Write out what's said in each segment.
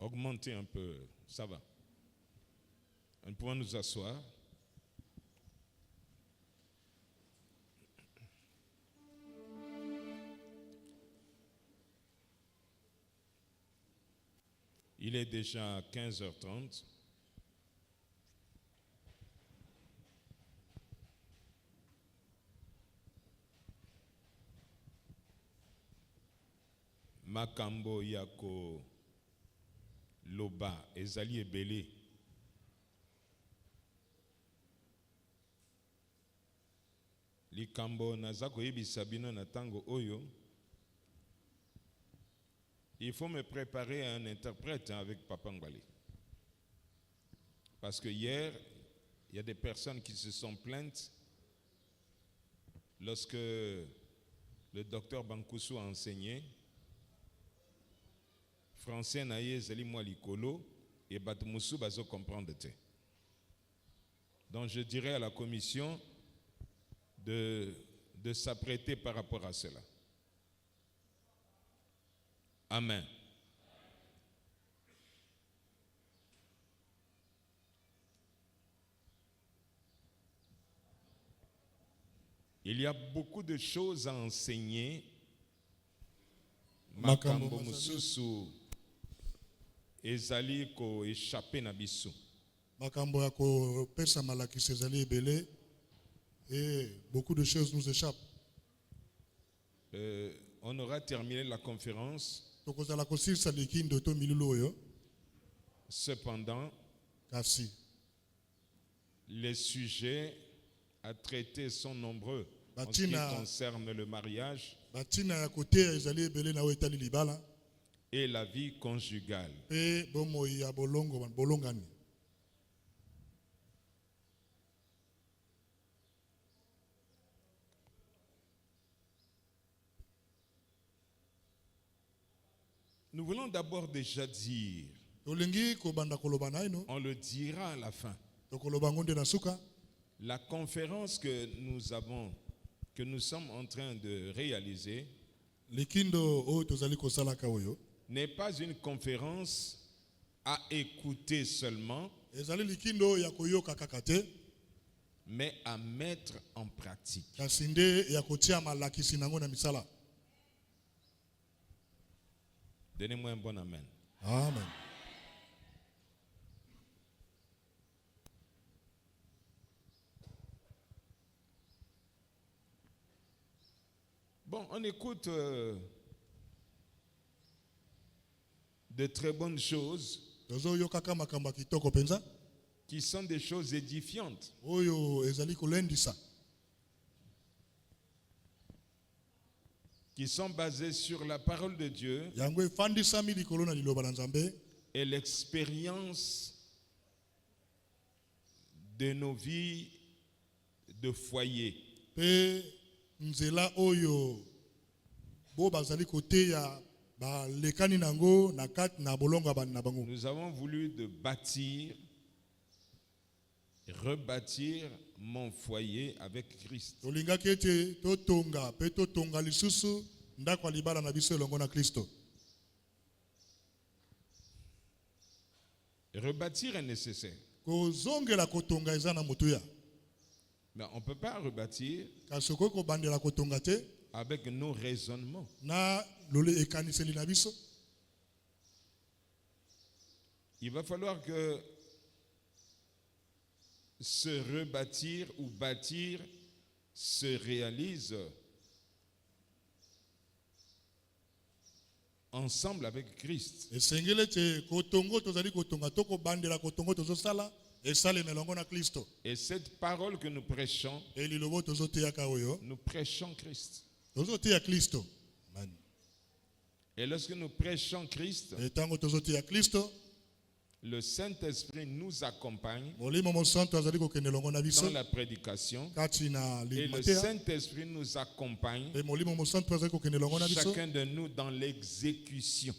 Augmentez un peu, ça va. Nous pouvons nous asseoir. Il est déjà 15h30. Makambo yako loba ezali ebele. Likambo nazako yebisa bino na tango oyo. Il faut me préparer un interprète avec Papa Ngbali. Parce que hier, il y a des personnes qui se sont plaintes lorsque le docteur Bankoussou a enseigné. Français naye zeli mwa likolo et batumusu bazo comprendre te. Donc je dirais à la commission de s'apprêter par rapport à cela. Amen. Il y a beaucoup de choses à enseigner. Makambo mususu ezali ko échapper na biso. Makambo ya ko pesa malakisi ezali ebele et beaucoup de choses nous échappent. On aura terminé la conférence. Cependant, les sujets à traiter sont nombreux en ce qui concerne le mariage et la vie conjugale. Nous voulons d'abord déjà dire, on le dira à la fin, la conférence que nous sommes en train de réaliser n'est pas une conférence à écouter seulement, mais à mettre en pratique. Donnez-moi un bon amen. Amen. Bon, on écoute de très bonnes choses qui sont des choses édifiantes. Qui sont basées sur la parole de Dieu et l'expérience de nos vies de foyer. Nous avons voulu de bâtir, rebâtir mon foyer avec Christ. Rebâtir est nécessaire. Mais on ne peut pas rebâtir avec nos raisonnements. Il va falloir que se rebâtir ou bâtir se réalise ensemble avec Christ. Et cette parole que nous prêchons, nous prêchons Christ. Et lorsque nous prêchons Christ, le Saint-Esprit nous accompagne dans la prédication et le Saint-Esprit nous accompagne chacun de nous dans l'exécution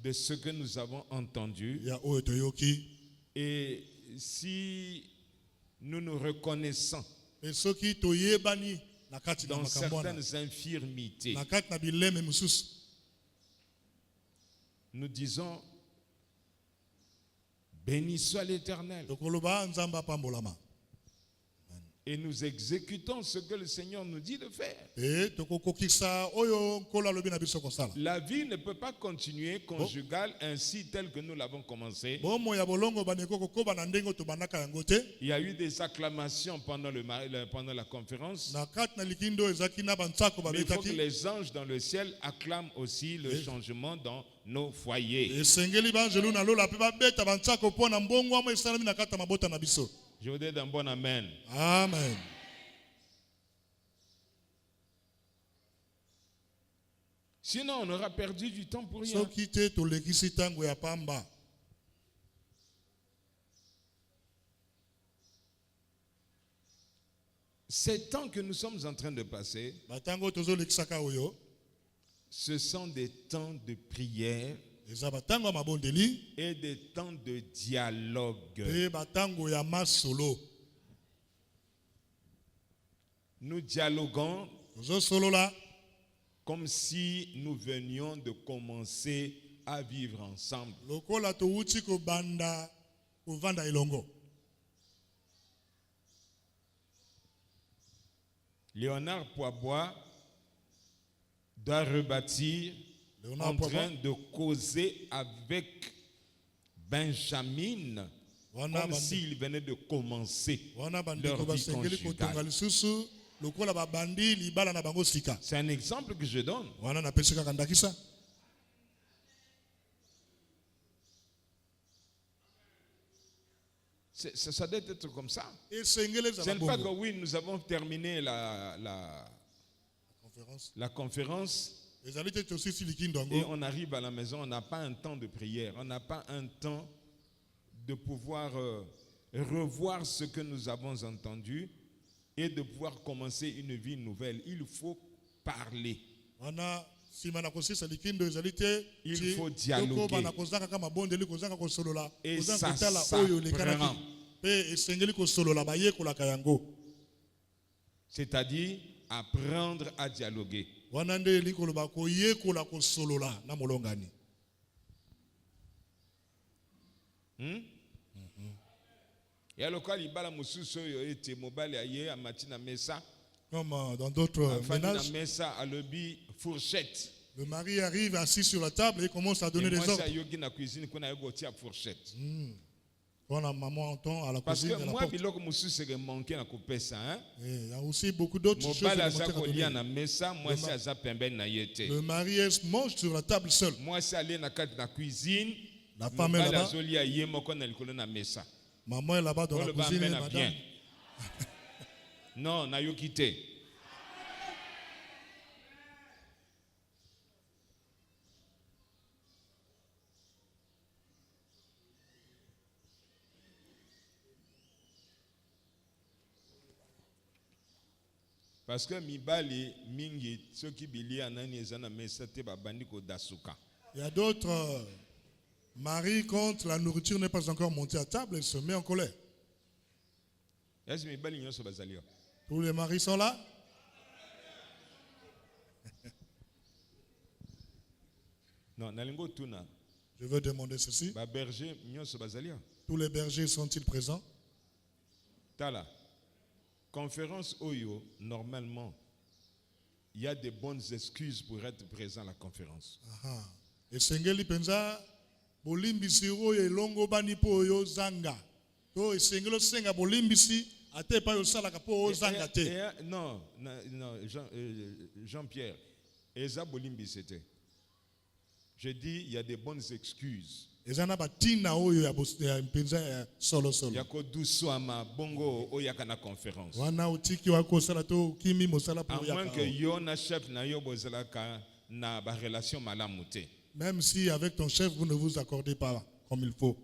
de ce que nous avons entendu. Et si nous nous reconnaissons dans certaines infirmités, nous disons, béni soit l'Éternel. Tokoloba nzamba pambolama. Et nous exécutons ce que le Seigneur nous dit de faire. Et tokokokisa oyo kola lobi na biso kosala. La vie ne peut pas continuer conjugale ainsi tel que nous l'avons commencé. Bomo ya bolongo baneko kokoba na ndengo to banaka yango te. Il y a eu des acclamations pendant la conférence. Na kat na likindo ezaki na bantsako Mais il faut que babetaki. les anges dans le ciel acclament aussi le changement dans nos foyers. Esengeli banjelu na lola pe babeta bantsako pona mbongo amo esalami na kata mabota na biso. Je vous dis un bon amen. Amen. Sinon, on aura perdu du temps pour rien. Soki te tolekisi tango ya pamba. Ces temps que nous sommes en train de passer, Batango tozolekisaka oyo. ce sont des temps de prière Eza batango ya mabondeli. et des temps de dialogue. Pe batango ya masolo. Nous dialoguons Tozosolola. comme si nous venions de commencer à vivre ensemble. Lokola touti kobanda kovanda elongo. Léonard Poibois doit rebâtir Léonard en Poibois. train de causer avec Benjamin Wana comme bande- s'il venait de commencer wana leur bandeko vie basengeli kotonga conjugale. lisusu lokola babandi libala na bango sika. C'est un exemple que je donne. Wana napesi kaka ndakisa. Ça doit être comme ça. Esengeli Ce za n'est pas que bongo. oui, nous avons terminé Conférence. la conférence Ezali te tosisi likindo et yango. on arrive à la maison, on n'a pas un temps de prière, on n'a pas un temps de pouvoir revoir ce que nous avons entendu et de pouvoir commencer une vie nouvelle. Il faut parler. Wana sima na kosisa likindo ezali te. Il faut dialoguer. Tokoba na kozanga kaka mabondeli kozanga kosolola. Et Kozanga ça kotala s'apprend. oyo lekanaki. Pe esengeli kosolola bayekolaka yango. C'est-à-dire apprendre à dialoguer. Wana nde elikoloba koyekola kosolola na molongani. Et alors quand il bala mususo yo ete mobile aye amati na mesa, Comme dans d'autres afandi na ménages, mesa alobi fourchette. le mari arrive assis sur la table et commence à donner Et des moi ordres. ça yogi na cuisine kuna yogo tia fourchette. Quand la maman entend à la Parce cuisine, que à la moi porte. biloko mususu ke manqué na kopesa hein. Et il y a aussi beaucoup d'autres choses. Mobile élémentaires aza à donner. kolia na mesa, moi c'est aza pembeni na yete. Le mari mange sur la table seul. Moi c'est aller na kati na cuisine. La femme est Mobile là-bas. azolia ye moko na likolo na mesa. Maman est là-bas dans Oh, la le cuisine. bambin et a madame. bien. Non, na yoki te. Parce que mibali mingi soki bili anani ezana mesa te babandi ko dasuka. Il y a d'autres maris, quand la nourriture n'est pas encore montée à table, elle se met en colère. Est-ce mibali nyonso bazali yo? Tous les maris sont là. Non, nalingo tuna. Je veux demander ceci. Ba berger nyonso bazali yo. Tous les bergers sont-ils présents? Tala. Conférence Oyo, normalement, il y a de bonnes excuses pour être présent à la conférence. Aha. Esengeli penza bolimbisi oyo elongo bani po oyo zanga. To esengelo senga bolimbisi ate pa yo salaka po oyo zanga te. Non, Jean-Pierre, Eza Bolimbi c'était. Je dis, il y a de bonnes excuses. Ezana batina oyo ya penza ya solo solo. Yako Doussouama, Bongo, Oyaka na conférence. Wana utiki wako sala to kimi mosala À po moins yaka. que yo na chef na yo bozalaka na ba relation malamu te. Même si avec ton chef vous ne vous accordez pas comme il faut.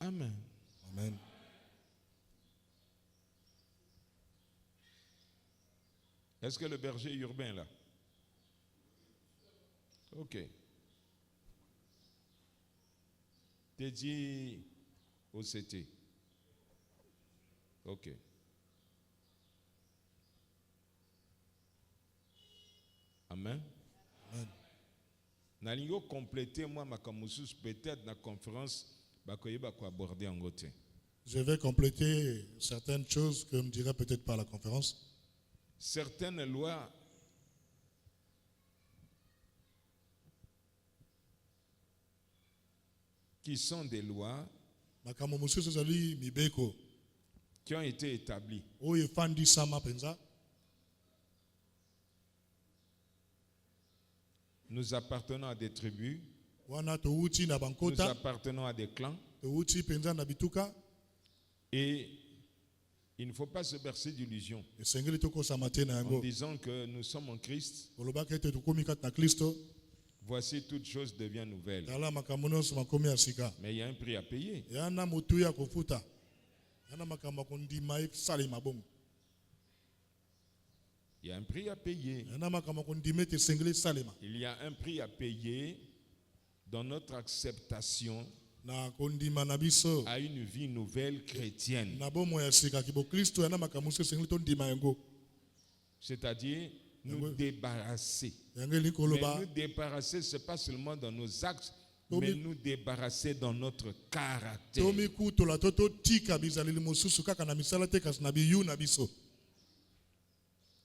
Amen. Amen. Est-ce que le berger est urbain là? Ok. T'es dit OCT. Ok. Amen. Amen. Nalingo compléter moi ma kamusus peut-être na conférence bakoyeba ko aborder en côté. Je vais compléter certaines choses que me dira peut-être par la conférence. Certaines lois qui sont des lois Makambo mosusu ezali mibeko qui ont été établies. oyo efandisama penza. Nous appartenons à des tribus, Wana touti na nous bankota, appartenons à des clans, touti penza na bituka, et il ne faut pas se bercer d'illusions esengeli tokosama te na en yango. disant que nous sommes en Christ, Olobaka ete tokomi kati na Kristo, voici toutes choses deviennent nouvelles. tala makambo nyonso makomi ya sika. Mais il y a un prix à payer. Yana motu ya kofuta. Yana makambo kondima esalema bongo. Il y a un prix à payer. Yana makambo kondima ete esengeli esalema. Il y a un prix à payer dans notre acceptation Na kondima na biso. à une vie nouvelle chrétienne. Na bomo ya sika kibo Kristo yana makambo nyonso esengeli tondima yango. C'est-à-dire nous débarrasser. Yangeli Mais koloba. nous débarrasser, ce n'est pas seulement dans nos actes, mais nous débarrasser dans notre caractère. Tomi kutola toto tika bizaleli mosusu kaka na misala te kasi na biyu na biso.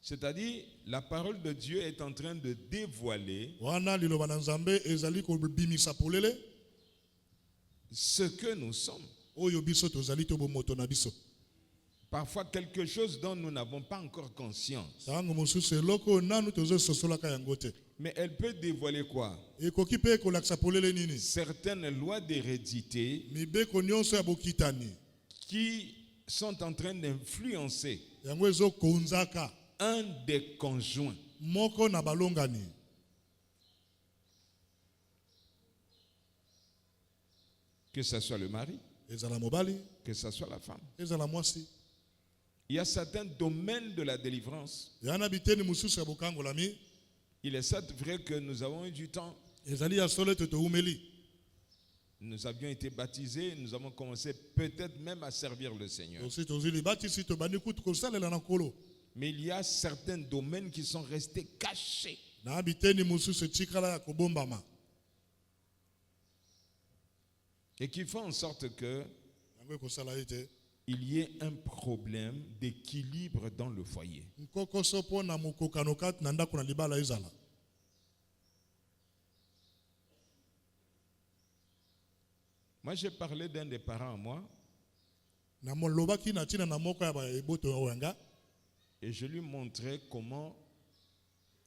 C'est-à-dire, la parole de Dieu est en train de dévoiler Wana liloba na Nzambe ezali kobimisa polele ce que nous sommes. oyo biso tozali to bomoto na biso. Parfois, quelque chose dont nous n'avons pas encore conscience. Tango mosusu eloko nanu tozo sosolaka yango te. Mais elle peut dévoiler quoi? Ekoki pe kolakisa polele nini? Certaines lois d'hérédité Mibeko nyonso ya bokitani qui sont en train d'influencer yango ezokonzaka un des conjoints. moko na balongani. Que ce soit le mari, Ezala mobali, que ce soit la femme. ezala mwasi. Il y a certains domaines de la délivrance. Yana biteni mosusu ya bokangolami Il est certes vrai que nous avons eu du temps. ezali ya solo ete toumeli. Nous avions été baptisés, nous avons commencé peut-être même à servir le Seigneur. Tosi tozili batisi tobandi kutu kosalela na nkolo. Mais il y a certains domaines qui sont restés cachés. Na biteni mosusu etikala ya kobombama. Et qui font en sorte que Yango ekosala ete il y ait un problème d'équilibre dans le foyer. nkokoso mpo na mokokano kati na ndako na libala ezala. Moi, j'ai parlé d'un des parents à moi Na molobaki na tina na moko ya eboto wanga. et je lui montrais comment,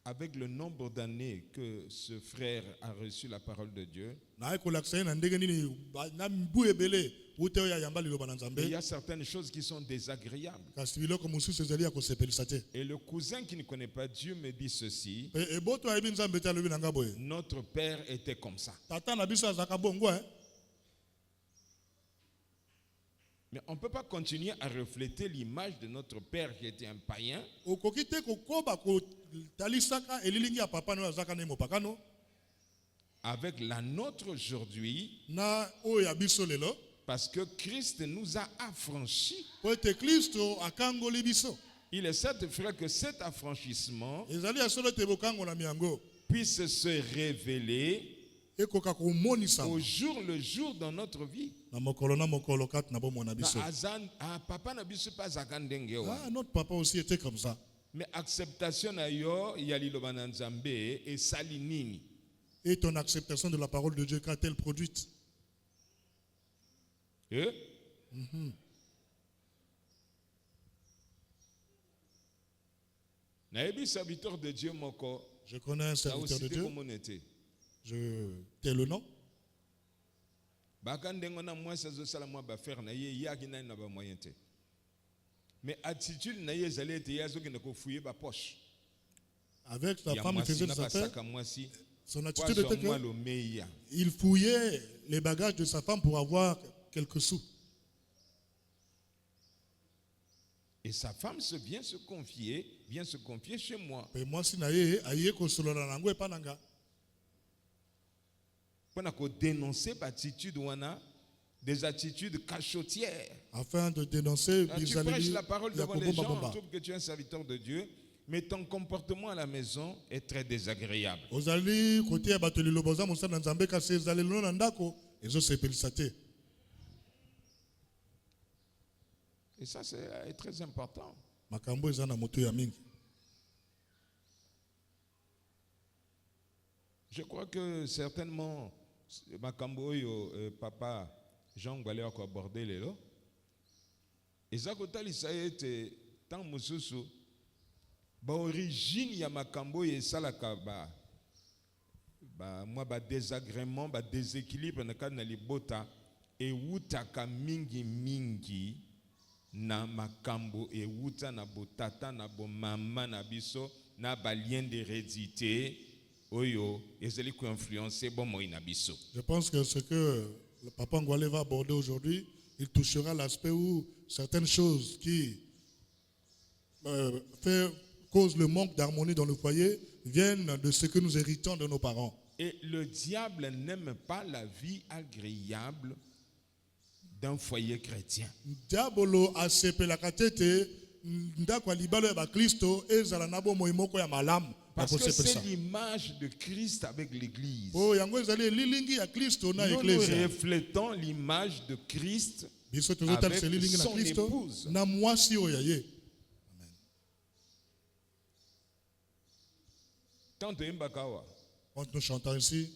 avec le nombre d'années que ce frère a reçu la parole de Dieu, Na ekolakisa ye na ndenge nini na mbu ebele ute oyo ayamba liloba na il y Nzambe. a certaines choses qui sont désagréables. Kasi biloko mosusu ezali ya kosepelisa te. Et le cousin qui ne connaît pas Dieu me dit ceci: Eboto ayebi Nzambe te alobi na nga boye. notre père était comme ça. Tata na biso azaka bongo hein. Mais on ne peut pas continuer à refléter l'image de notre père qui était un païen Okoki te kokoba kotalisaka elilingi ya papa no azaka na mopakano avec la nôtre aujourd'hui, na oyo ya biso lelo. parce que Christ nous a affranchis. Po ete Kristo akangoli biso. Il est certes, frère, que cet affranchissement Ezali ya solo te bokango na miyango. puisse se révéler Ekoka komonisa au jour le jour dans notre vie. na mokolo kati na bomo na biso. Papa n'a pas zakandenge. Ah, notre papa aussi était comme ça. Mais acceptation na yo yali lobana nzambe et salinini. Et ton acceptation de la parole de Dieu qu'a-t-elle produite? Eh? Naebi serviteur de Dieu moko. Je connais un serviteur de Dieu. Comment on était? Je t'ai le nom. Bakandengo na moi ça sala moi ba faire na ye yaki na ba moyen te. Mais attitude na ye zali te yazo ki na ko fouiller ba poche. Avec sa femme, il faisait des affaires. Son attitude était qu'il fouillait les bagages de sa femme pour avoir quelques sous. Et sa femme vient se confier chez moi. Et moi, si naye aye ko solo na nango epananga. Pour dénoncer des attitudes cachotières. Afin de dénoncer tu prêches la parole devant les gens, on trouve que tu es un serviteur de Dieu. mais ton comportement à la maison est très désagréable. ozali kotia bato liloba oza mosala na nzambe kasi ezali lelo na ndako ezosepelisa te. Et ça, c'est très important. Makambo eza na moto ya mingi. Je crois que certainement, Makambo oyo papa Jean Gwale a abordé lelo. Et ça, quand il s'est tant mususu, ba origine ya Makambo et salaka moi ba désagrément, ba déséquilibre na kana libota et wutaka mingi na Makambo et wuta na botata na bo mama na biso na ba lien d'hérédité. Je pense que ce que le papa Ngwale va aborder aujourd'hui, il touchera l'aspect où certaines choses qui causent le manque d'harmonie dans le foyer viennent de ce que nous héritons de nos parents. Et le diable n'aime pas la vie agréable d'un foyer chrétien. Diabolo a sepé la katete ndako libalo ya Kristo ezala na bomo imoko ya malamu. Parce que c'est l'image de Christ avec l'Église. Nous nous reflétons l'image de Christ avec son épouse. Amen. Quand nous chantons ici,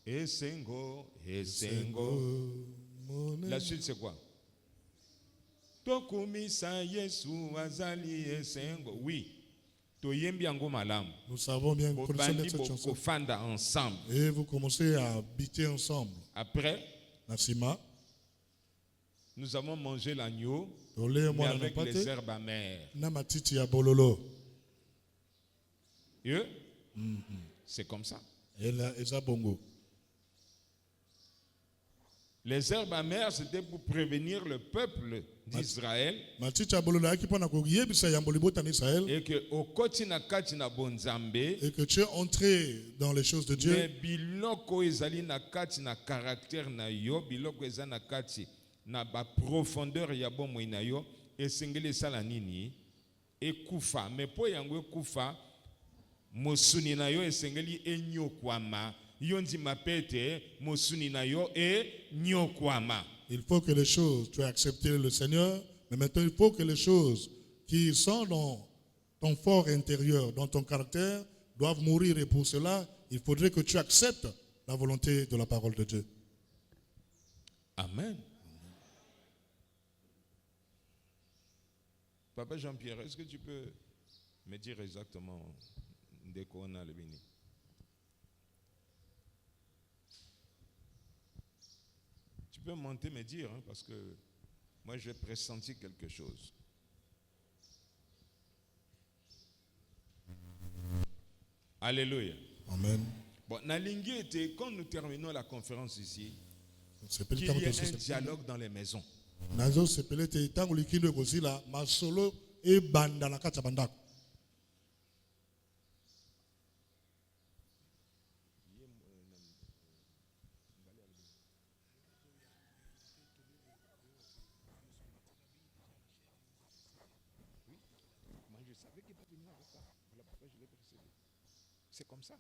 Esengo. La suite c'est quoi? Tokumisa Yesu azali esengo. Oui. Toyembi yango malamu. Nous savons bien que vous connaissez cette chanson. Ensemble. Et vous commencez à habiter ensemble. Après, Nasima, nous avons mangé l'agneau avec les herbes amères. Namatiti ya bololo. C'est comme ça. Et là, bongo. Les herbes amères, c'était pour prévenir le peuple d'Israël. Et que tu es entré dans les choses de Dieu. Mais biloko ezali na kati na caractère na yo, biloko ezali na kati na ba profondeur ya bomoi na yo, esengeli sala nini? Ekufa. Mais po yango ekufa, mosuni na yo esengeli enyokwama. Il faut que les choses, tu as accepté le Seigneur, mais maintenant il faut que les choses qui sont dans ton fort intérieur, dans ton caractère, doivent mourir. Et pour cela, il faudrait que tu acceptes la volonté de la parole de Dieu. Amen. Papa Jean-Pierre, est-ce que tu peux me dire exactement dès qu'on a le béni? Tu peux monter me dire, hein, parce que moi j'ai pressenti quelque chose. Alléluia. Amen. Bon, Nalingi était, quand nous terminons la conférence ici, qu'il y ait un dialogue dans les maisons. C'est comme ça.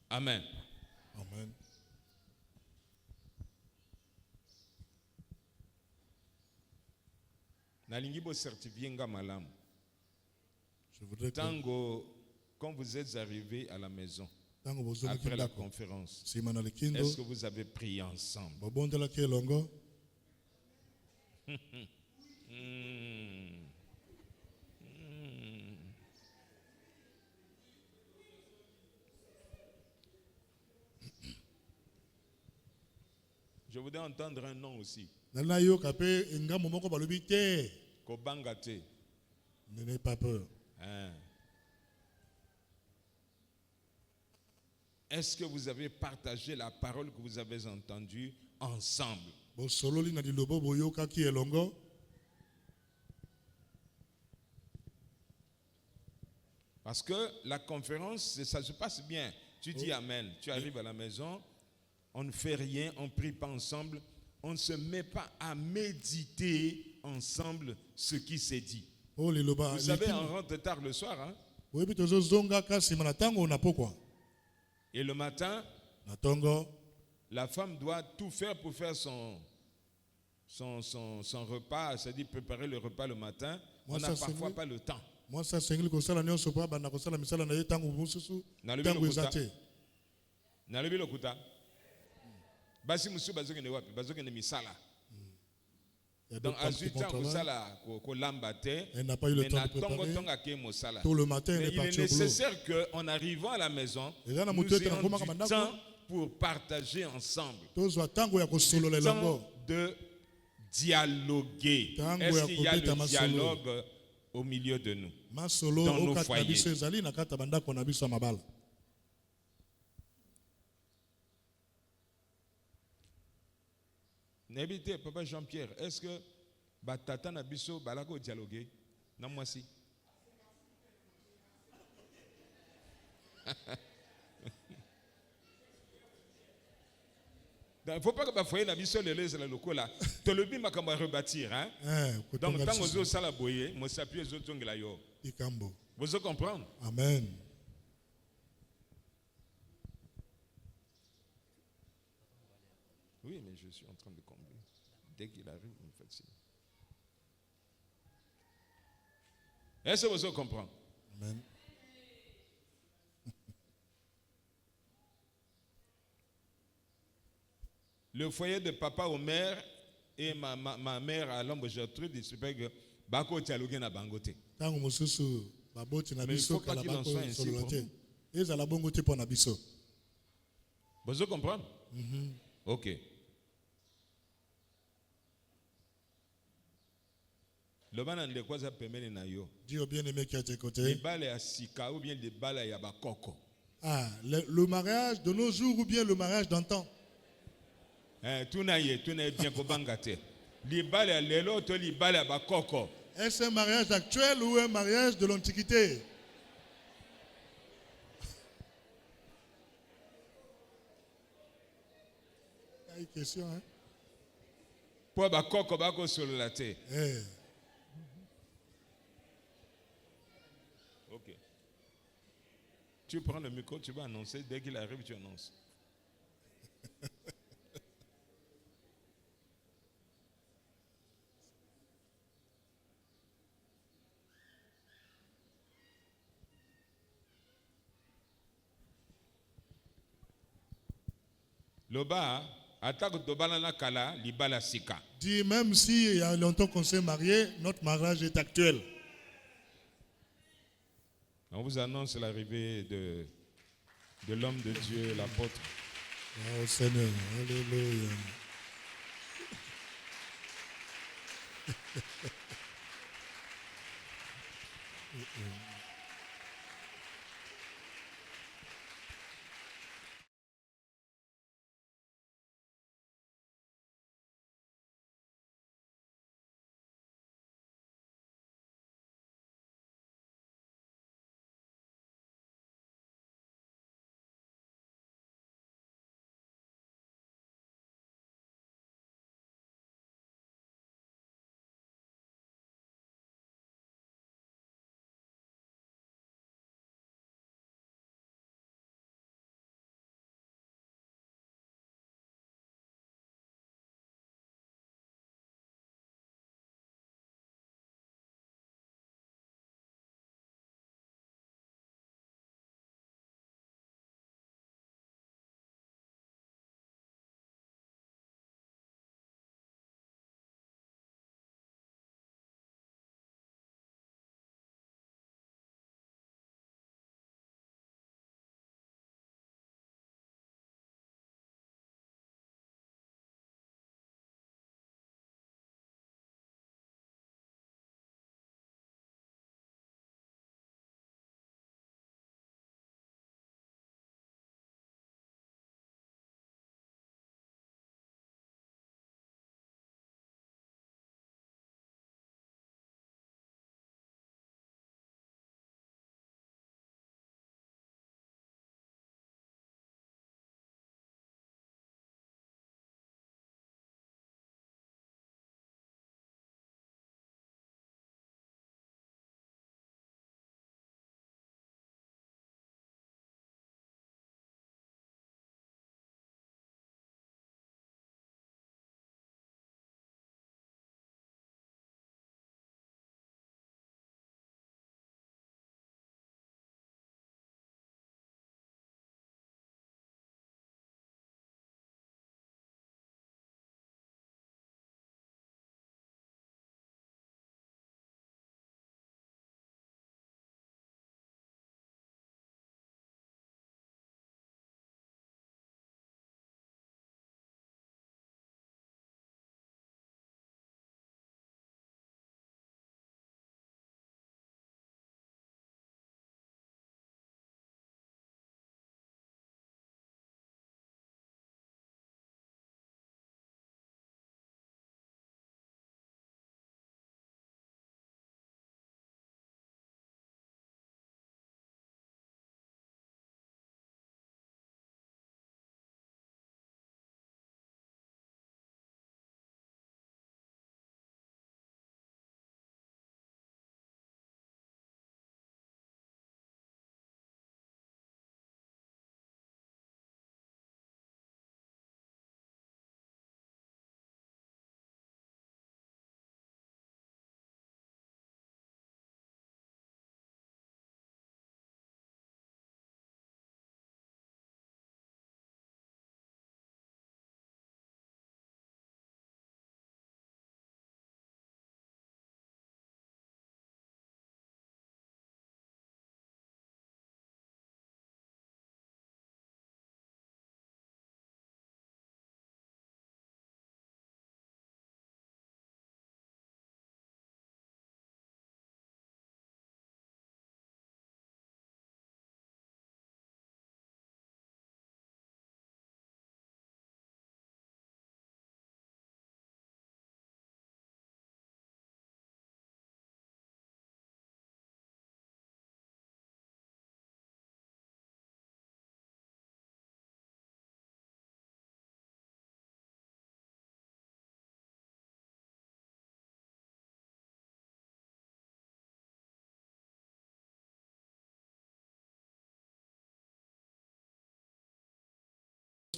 Amen. Amen. Je voudrais que quand vous êtes arrivé à la maison, après la conférence, est-ce que vous avez prié ensemble? Je voudrais entendre un nom aussi. Kobangate. Ne n'ayez pas peur. est-ce que vous avez partagé la parole que vous avez entendue ensemble? Bosololi na lilobo boyoka ki elongo. Parce que la conférence, ça se passe bien. Tu dis Amen. Tu arrives à la maison, on ne fait rien, on ne prie pas ensemble, on ne se met pas à méditer ensemble ce qui s'est dit. Vous savez, on rentre tard le soir. Hein? Et le matin, la femme doit tout faire pour faire son repas, c'est-à-dire préparer le repas le matin. On n'a parfois pas le temps. Moi, ça c'est kosala nyonso pa bana kosala misala na yetango mususu tango ezate. Na lebi lokuta. Basi musu bazoke ne wapi, bazoke ne misala. Donc azuta kosala ko lambate. Elle n'a pas eu le temps de préparer. Tout le matin, elle est partie au boulot. Il est nécessaire qu'en arrivant à la maison, nous ayons du temps pour partager ensemble. Temps de dialoguer. Est-ce qu'il y a le dialogue au milieu de nous, dans nos foyers? N'habitez, Papa Jean-Pierre, est-ce que Batata Nabiso Balago dialoguer? Non, moi si. Il ne faut pas que le foyer Nabiso le laisse le local là. Tu le bim à rebâtir, hein? Donc, tant que vous allez boyer, moi s'appuie aux autres là yo. Vous comprenez? Amen. Oui, mais je suis en train de combler. Dès qu'il arrive, vous me faites signe. Est-ce que vous comprenez? Amen. Le foyer de papa Omer et ma mère à l'ombre Gertrude, il se fait que Bako Tialogue na Bangote. Mais il faut pas qu'il en soit ainsi pour nous. Vous comprenez? Ok. Le banan de quoi ça permet na yo? Dieu bien-aimé qui est à tes côtés. Les balles à Sika ou bien les balles à Yabakoko. Ah, le mariage de nos jours ou bien le mariage d'antan? Tout n'a bien pour bangate. Les balles à l'élo, les balles à Bakoko. Est-ce un mariage actuel ou un mariage de l'Antiquité? Il y a une question, hein? Pour Bakoko, Bako sur la tête. Ok. Tu prends le micro, tu vas annoncer. Dès qu'il arrive, tu annonces. Loba, attaque de balana kala, libala sika. Dit même si il y a longtemps qu'on s'est marié, notre mariage est actuel. On vous annonce l'arrivée de l'homme de Dieu, l'apôtre. Oh Seigneur, alléluia.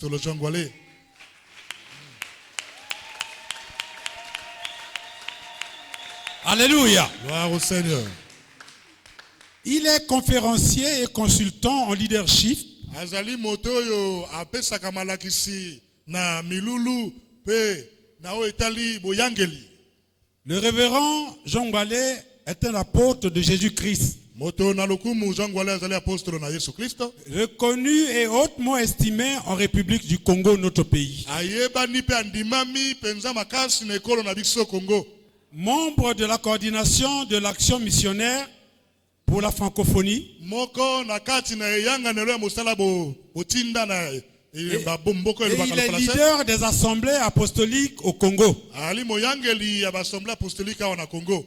apôtre Jean Ngwale. Alléluia. Gloire au Seigneur. Il est conférencier et consultant en leadership. Azali motoyo apesaka malakisi na milulu pe na o etali boyangeli. Le révérend Jean Ngwale est un apôtre de Jésus-Christ. Moto na lokumu Jean Ngwale azali apôtre na Yesu Kristo. Reconnu et hautement estimé en République du Congo, notre pays. Ayebani pe andimami penza makasi na ekolo na biso Congo. Membre de la coordination de l'action missionnaire pour la francophonie. Moko na kati na yanga nelo ya mosala botinda na babomboko Et elobaka il na est français. leader des assemblées apostoliques au Congo. Ali moyangeli ya bassemblée apostolique awa na Congo.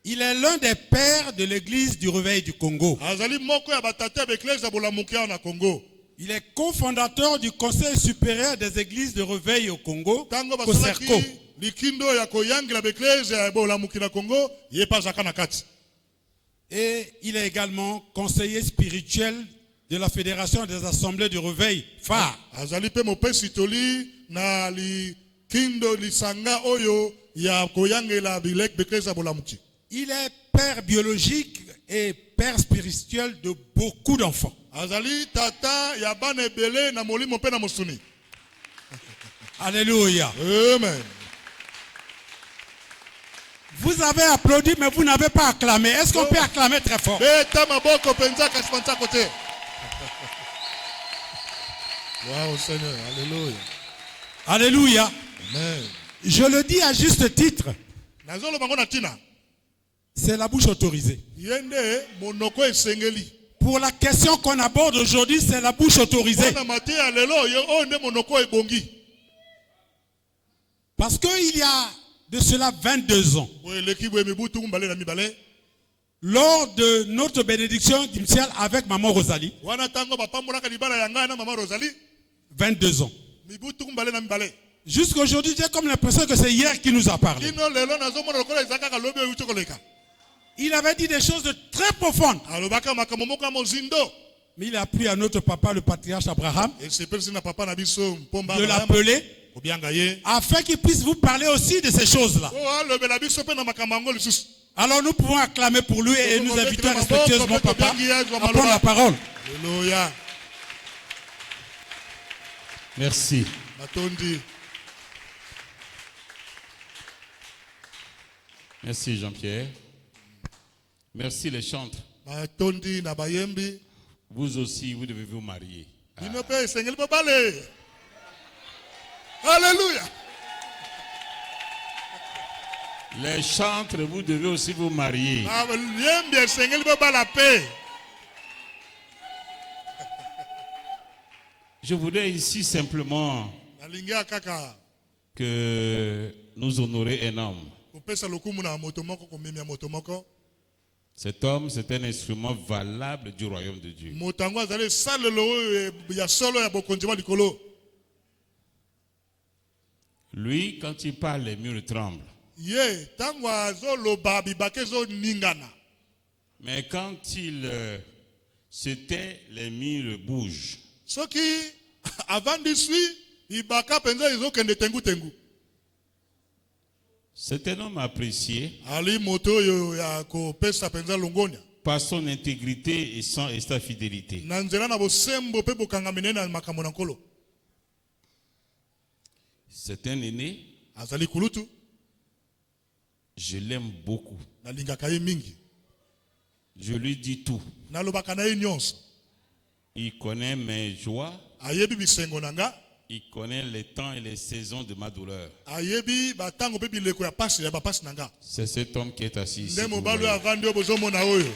Il est l'un des pères de l'église du Réveil du Congo. Azali moko ya batata ya église ya bolamuki awa na Congo. Il est cofondateur du Conseil supérieur des églises de Réveil au Congo, Tango COSERCO. basalaki likindo ya koyangela église ya bolamuki na Congo, yepa zaka na kati. Et il est également conseiller spirituel de la Fédération des Assemblées du Réveil, phare. Azali pe mopesi toli na likindo lisanga oyo ya koyangela église ya bolamuki. Il est père biologique et père spirituel de beaucoup d'enfants. Azali tata ya bana ebele na molimo pe na mosuni. Alléluia. Amen. Vous avez applaudi, mais vous n'avez pas acclamé. Est-ce qu'on peut acclamer très fort? Beta maboko penza kasipanta kote. Wow, Seigneur, alléluia. Alléluia. Amen. Je le dis à juste titre. Nazolo bango na tina. C'est la bouche autorisée. Yende monoko esengeli. Pour la question qu'on aborde aujourd'hui, c'est la bouche autorisée. Na mate ya lelo yo onde monoko ebongi. Parce qu'il y a de cela 22 ans, L'équipe mibutu mbale na mibale. lors de notre bénédiction initiale avec maman Rosalie, Wana tango bapambolaka libala yanga na mama Rosalie. 22 ans. Mibutu mbale na mibale. Jusqu'à aujourd'hui, j'ai comme l'impression que c'est hier qu'il nous a parlé. Kino lelo nazomona lokola ezaka lobe utu koleka. Il avait dit des choses de très profondes. Alobaka makambo moko mozindo. Mais il a pris à notre papa, le patriarche Abraham, Et c'est personne na papa na biso mpomba. de l'appeler Obianga ye. afin qu'il puisse vous parler aussi de ces choses-là. Oh alobela biso pe na makambo lisusu. Alors nous pouvons acclamer pour lui et nous invitons respectueusement papa à prendre la parole. Alléluia. Merci. Matondi. Merci Jean-Pierre. Merci les chantres. Matondi na bayembi. Vous aussi, vous devez vous marier. Bino pe esengeli babale. Alléluia. Les chantres, vous devez aussi vous marier. Bayembi esengeli babala pe. Je voudrais ici simplement Nalinga kaka. que nous honorer un homme. Kopesa lokumu na moto moko komemia moto moko. Cet homme, c'est un instrument valable du royaume de Dieu. Motango azali salelo ya solo ya bokonzi wa likolo. Lui, quand il parle, les murs tremblent. Ye tango azoloba bibake zo ningana. Mais quand il se tait, les murs bougent. Soki avandi sui ibaka penza izokende tengu tengu. C'est un homme apprécié Ali moto yo ya kopesa penza longonia. par son intégrité et sa fidélité. Na nzela na bosembo pe bokanga minene na makambo na nkolo. C'est un aîné. Azali kulutu. Je l'aime beaucoup. Nalingaka ye mingi. Je lui dis tout. Nalobaka na ye nyonso. Il connaît mes joies. Ayebi bisengo nanga. Il connaît les temps et les saisons de ma douleur. Ayebi batango pe bileko ya pasi ya bapasi nanga. C'est cet homme qui est assis ici. Nde vous mobalo voyez. avandi obozomo na oyo.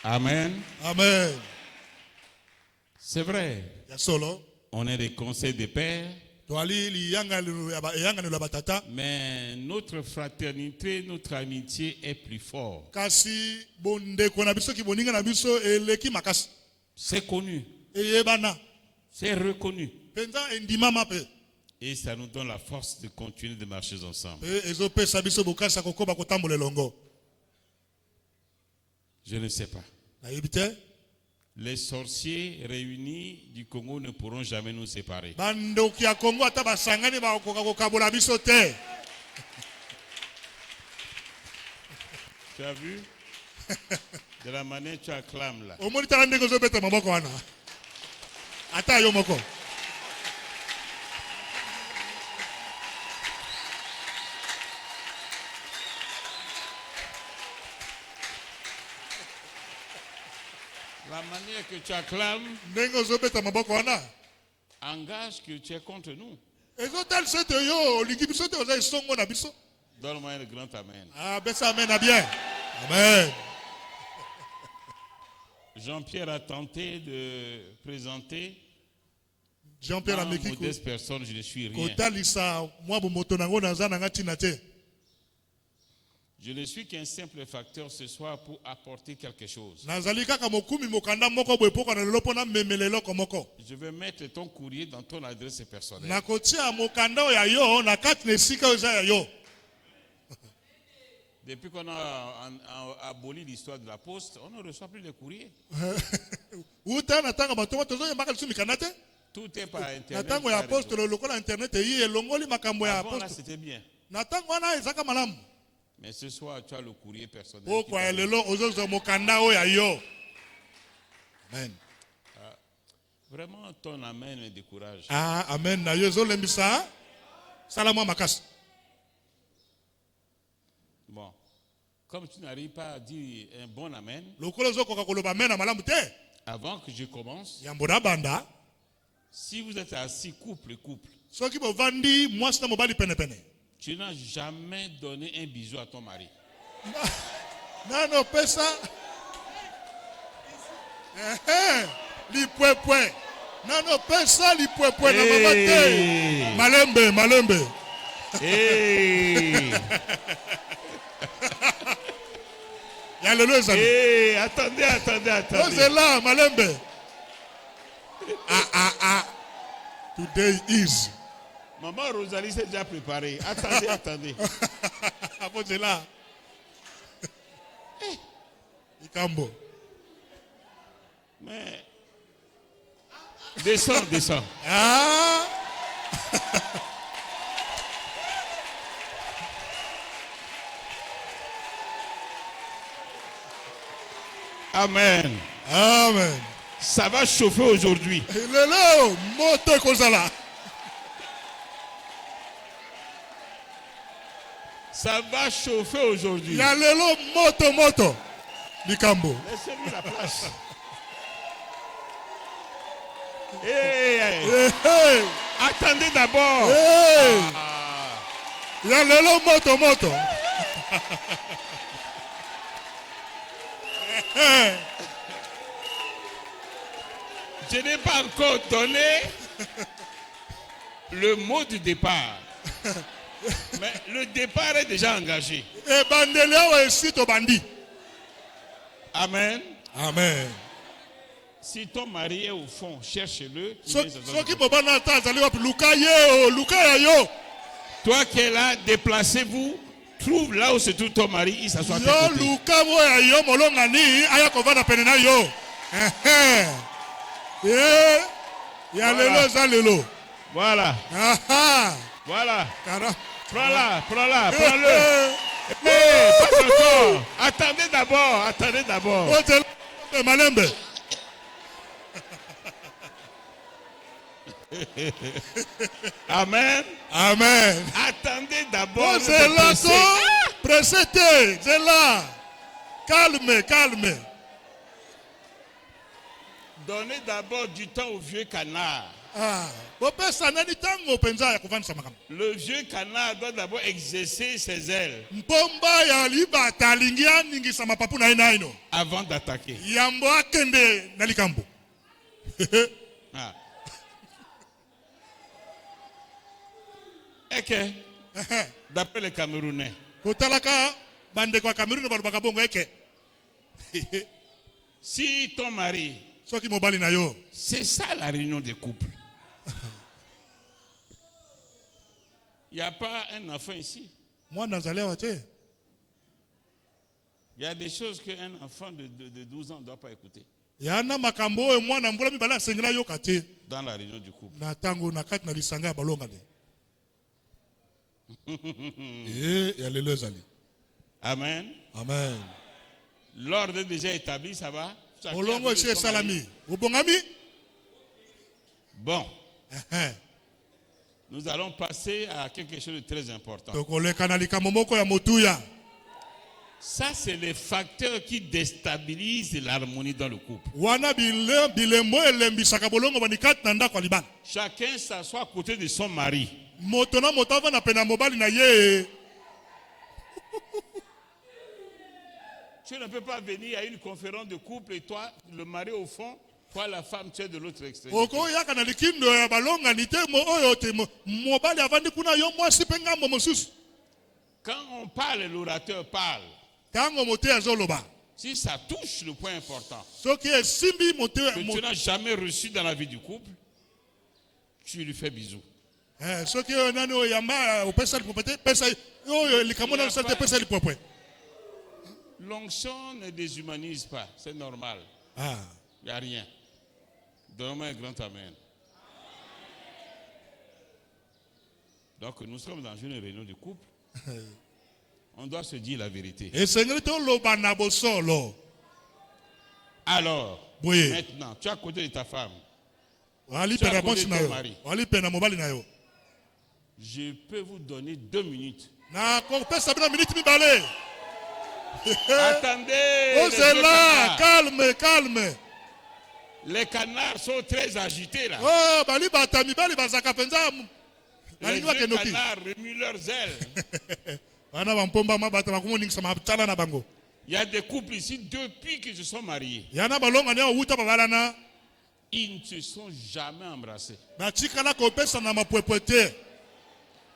Amen. Amen. C'est vrai. Ya solo. On est des conseils de pères. Toali liyanga la batata. Mais notre fraternité, notre amitié est plus forte. Kasi bondeko na biso ki boninga na biso eleki makasi. C'est connu. Eyebana. C'est reconnu. Penza endimama pe. Et ça nous donne la force de continuer de marcher ensemble. Je ne sais pas. Les sorciers réunis du Congo ne pourront jamais nous séparer. Tu as vu? De la manière tu acclames là. La manière que tu acclames engage que tu es contre nous. Donne-moi un grand amen. Amen. Jean-Pierre a tenté de présenter. Jean-Pierre Moi, modeste personne, je ne suis rien. Je ne suis qu'un simple facteur ce soir pour apporter quelque chose. Je vais mettre ton courrier dans ton adresse personnelle. Depuis qu'on a aboli l'histoire de la poste, on ne reçoit plus de courriers. Tout est par internet. Avant, là, c'était bien. Mais ce soir, tu as le courrier personnel. Amen. Vraiment, ton amen me décourage. Amen. Bon, comme tu n'arrives pas à dire un bon amen, avant que je commence, si vous êtes assis couple, tu n'as jamais donné un bisou à ton mari. Non, pesa. Non, pesa lipwepwe na mamate. Malembe. Attendez. C'est là, malembe. Today is. Maman Rosalie s'est déjà préparée. Attendez. C'est là. Ikambo. Mais descends. Amen. Ça va chauffer aujourd'hui. Ça va chauffer aujourd'hui. Moto. Likambo. Laissez-lui la place. Attendez d'abord. Moto. Je n'ai pas encore donné le mot du départ. Mais le départ est déjà engagé. Amen. Si ton mari est au fond, cherche-le. Toi qui es là, déplacez-vous. Trouve là où se trouve ton mari, il s'assoit à tes côtés. Voilà. Prends-le. Pas encore. Attendez d'abord. Amen. Attendez d'abord. Pressez. C'est là. Calme. Donnez d'abord du temps au vieux canard. Le vieux canard doit d'abord exercer ses ailes avant d'attaquer. D'après les Camerounais, si ton mari, c'est ça la réunion des couples. Il n'y a pas un enfant ici. Moi, nazalewa te. Il y a des choses qu'un enfant de 12 ans ne doit pas écouter. Yana makambo e mwana mbula mibala sengela yoka te. Dans la réunion du couple. Na tango na kati na lisanga ya balonga de. Ya lelo ezali. Amen. Amen. L'ordre est déjà établi, ça va? Olongo chez Salami. Obongami? Bon. Nous allons passer à quelque chose de très important. Ça, c'est les facteurs qui déstabilisent l'harmonie dans le couple. Chacun s'assoit à côté de son mari. Tu ne peux pas venir à une conférence de couple et toi, le mari au fond, toi, la femme, tu es de l'autre extrême. Quand on parle, l'orateur parle. Si ça touche le point important que tu n'as jamais reçu dans la vie du couple, tu lui fais bisous. L'onction ne déshumanise pas, c'est normal. Il n'y a rien. Donne-moi un grand amen. Donc nous sommes dans une réunion du couple. On doit se dire la vérité. Alors, maintenant, tu es à côté de ta femme. Tu es à côté de ton mari. Je peux vous donner 2 minutes. Attendez. Oh, c'est là, calme, calme. Les canards sont très agités là. Oh, les vieux canards remuent leurs ailes. Il y a des couples ici depuis qu'ils se sont mariés. Ils ne se sont jamais embrassés.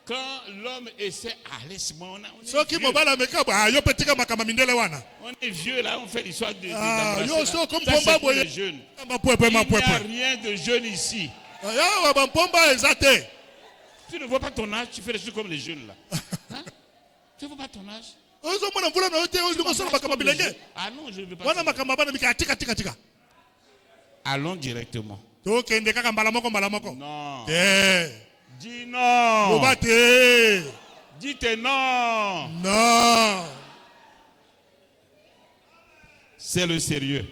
Quand l'homme essaie, laisse-moi, on est vieux là, on fait l'histoire de d'embrasser. Ça, c'est pour les jeunes. Il n'y a rien de jeune ici. Tu ne vois pas ton âge, tu fais les choses comme les jeunes là. Hein? Tu ne vois pas ton âge? Ah non, je ne veux pas. Allons directement. Non. Dis non. Dites non. Non. C'est le sérieux.